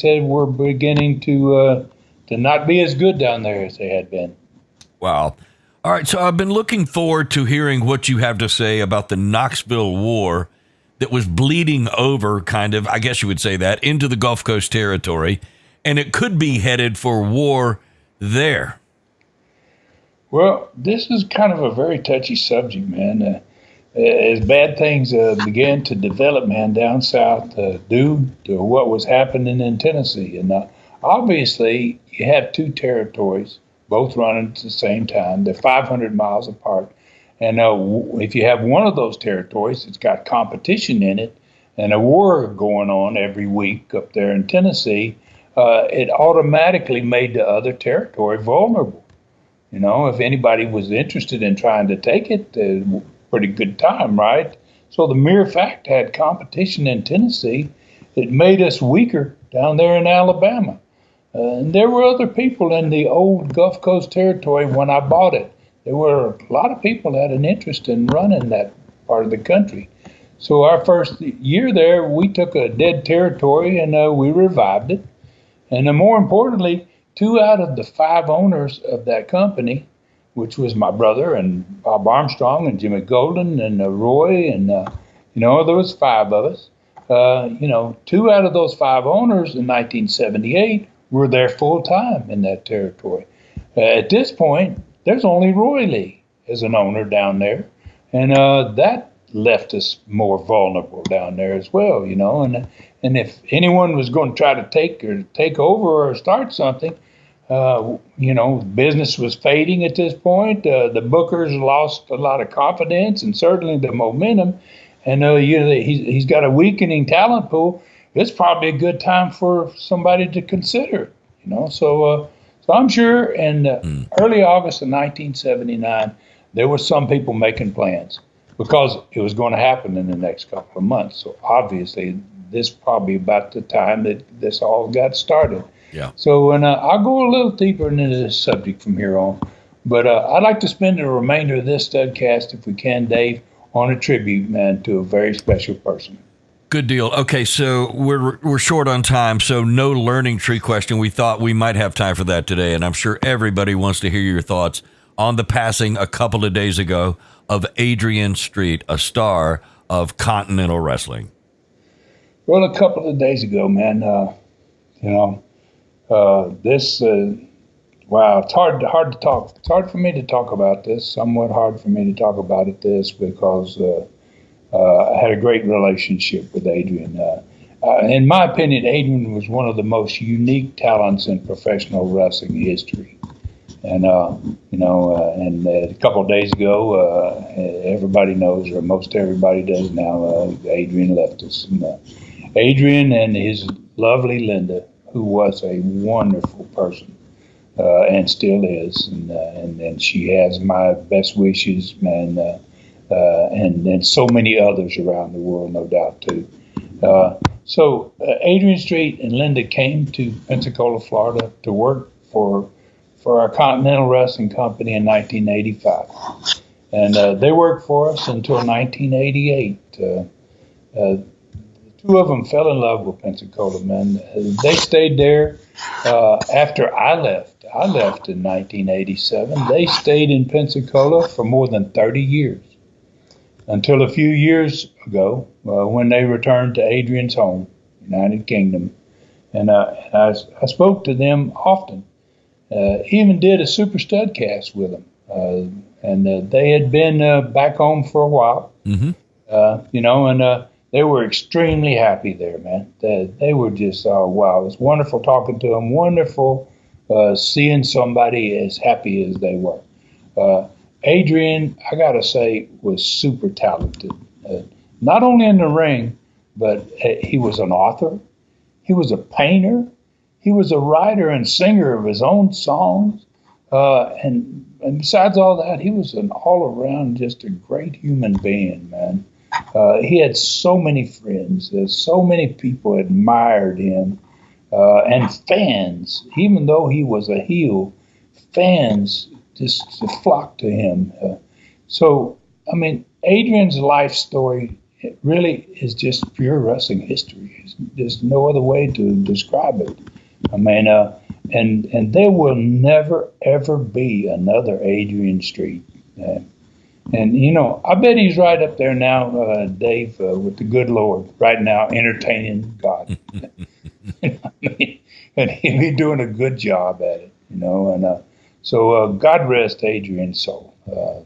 were beginning to not be as good down there as they had been. Wow. All right, so I've been looking forward to hearing what you have to say about the Knoxville War that was bleeding over, kind of, I guess you would say that, into the Gulf Coast territory. And it could be headed for war there. Well, this is kind of a very touchy subject, man. As bad things began to develop, man, down south due to what was happening in Tennessee. And obviously, you have two territories, both running at the same time. They're 500 miles apart. And if you have one of those territories, it's got competition in it, and a war going on every week up there in Tennessee, it automatically made the other territory vulnerable. If anybody was interested in trying to take it, pretty good time, right? So the mere fact had competition in Tennessee, it made us weaker down there in Alabama. And there were other people in the old Gulf Coast territory when I bought it. There were a lot of people that had an interest in running that part of the country. So our first year there, we took a dead territory and we revived it. And more importantly, 2 out of the 5 owners of that company, which was my brother and Bob Armstrong and Jimmy Golden and Roy, and there was 5 of us. 2 out of those 5 owners in 1978 were there full time in that territory. At this point, there's only Roy Lee as an owner down there, and that left us more vulnerable down there as well, and if anyone was going to try to take over or start something, business was fading at this point. The bookers lost a lot of confidence and certainly the momentum, and he's got a weakening talent pool. It's probably a good time for somebody to consider, So I'm sure in early August of 1979, there were some people making plans because it was going to happen in the next couple of months. So obviously, this is probably about the time that this all got started. Yeah. So, and I'll go a little deeper into this subject from here on. But I'd like to spend the remainder of this Studcast, if we can, Dave, on a tribute, man, to a very special person. Good deal. Okay, so we're short on time, so no learning tree question. We thought we might have time for that today, and I'm sure everybody wants to hear your thoughts on the passing a couple of days ago of Adrian Street, a star of Continental Wrestling. Well, a couple of days ago, man, this Wow, it's hard to talk. It's hard for me to talk about this. Somewhat hard for me to talk about this because I had a great relationship with Adrian. In my opinion, Adrian was one of the most unique talents in professional wrestling history. And and a couple of days ago, everybody knows, or most everybody does now, Adrian left us. And, Adrian and his lovely Linda, who was a wonderful person. And still is, and she has my best wishes, man, and so many others around the world, no doubt too. So Adrian Street and Linda came to Pensacola, Florida, to work for our Continental Wrestling Company in 1985, and they worked for us until 1988. The two of them fell in love with Pensacola, man. They stayed there after I left. I left in 1987. They stayed in Pensacola for more than 30 years until a few years ago when they returned to Adrian's home, United Kingdom. And I spoke to them often. Even did a Super Studcast with them. And they had been back home for a while, and they were extremely happy there, man. They were just, wow, it was wonderful talking to them, wonderful seeing somebody as happy as they were. Adrian, I got to say, was super talented. Not only in the ring, but he was an author. He was a painter. He was a writer and singer of his own songs. And besides all that, he was an all-around just a great human being, man. He had so many friends. So many people admired him. And fans, even though he was a heel, fans just flocked to him. So, I mean, Adrian's life story, it really is just pure wrestling history. There's no other way to describe it. I mean, and there will never, ever be another Adrian Street. And, I bet he's right up there now, Dave, with the good Lord, right now, entertaining God. And he'll be doing a good job at it, and so God rest Adrian's soul. And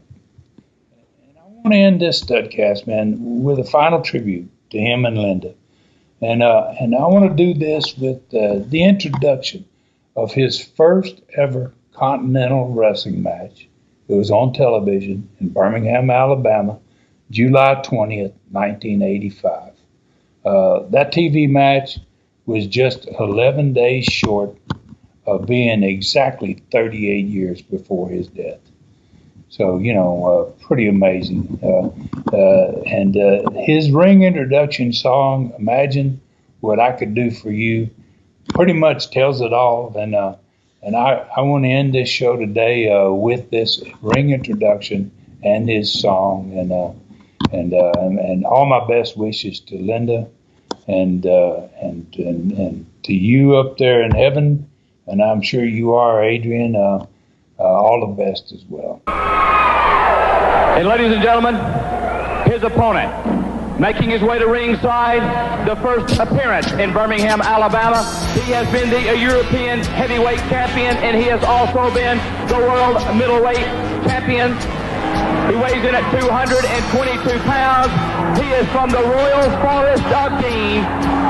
I want to end this Studcast, man, with a final tribute to him and Linda. And I want to do this with the introduction of his first ever Continental Wrestling match. It was on television in Birmingham, Alabama, July 20th, 1985. That TV match was just 11 days short of being exactly 38 years before his death. So, pretty amazing. And his ring introduction song, Imagine What I Could Do For You, pretty much tells it all. And I want to end this show today with this ring introduction and his song, and all my best wishes to Linda and to you up there in heaven, and I'm sure you are, Adrian. All the best as well. And ladies and gentlemen, his opponent, making his way to ringside, the first appearance in Birmingham, Alabama. He has been the European heavyweight champion, and he has also been the world middleweight champion. He weighs in at 222 pounds. He is from the Royal Forest of Dean.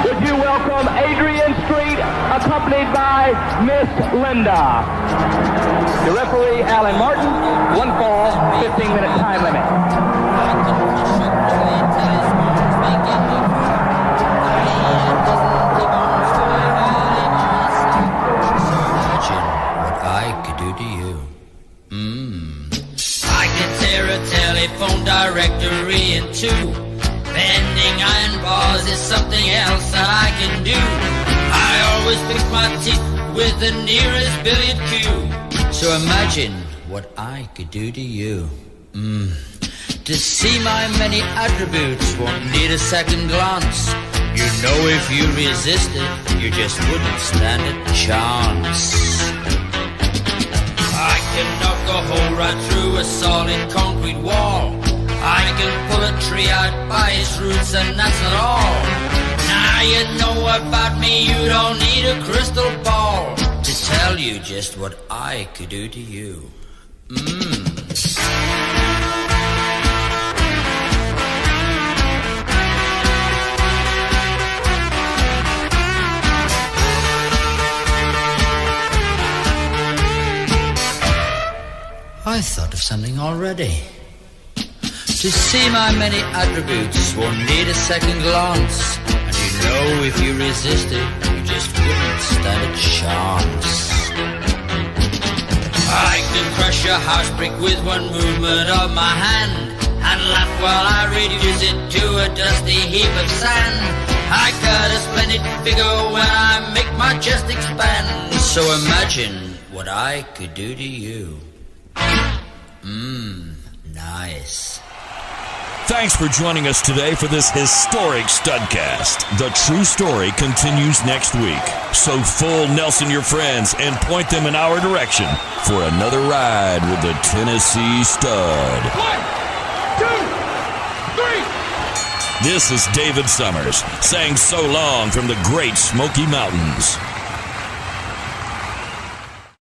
Would you welcome Adrian Street, accompanied by Miss Linda. The referee, Alan Martin, 1 fall, 15-minute time limit. Telephone directory in two. Bending iron bars is something else that I can do. I always pick my teeth with the nearest billiard cue. So imagine what I could do to you. To see my many attributes won't need a second glance. You know if you resist it, you just wouldn't stand a chance. I can knock a hole right through a solid concrete wall. I can pull a tree out by its roots, and that's not all. Now you know about me, you don't need a crystal ball to tell you just what I could do to you. I thought of something already. To see my many attributes won't need a second glance. And you know if you resisted, you just wouldn't stand a chance. I can crush your house brick with one movement of my hand, and laugh while I reduce it to a dusty heap of sand. I got a splendid figure when I make my chest expand. So imagine what I could do to you. Nice. Thanks for joining us today for this historic Studcast. The true story continues next week. So full Nelson your friends and point them in our direction for another ride with the Tennessee Stud. 1, 2, 3. This is David Summers saying so long from the Great Smoky Mountains.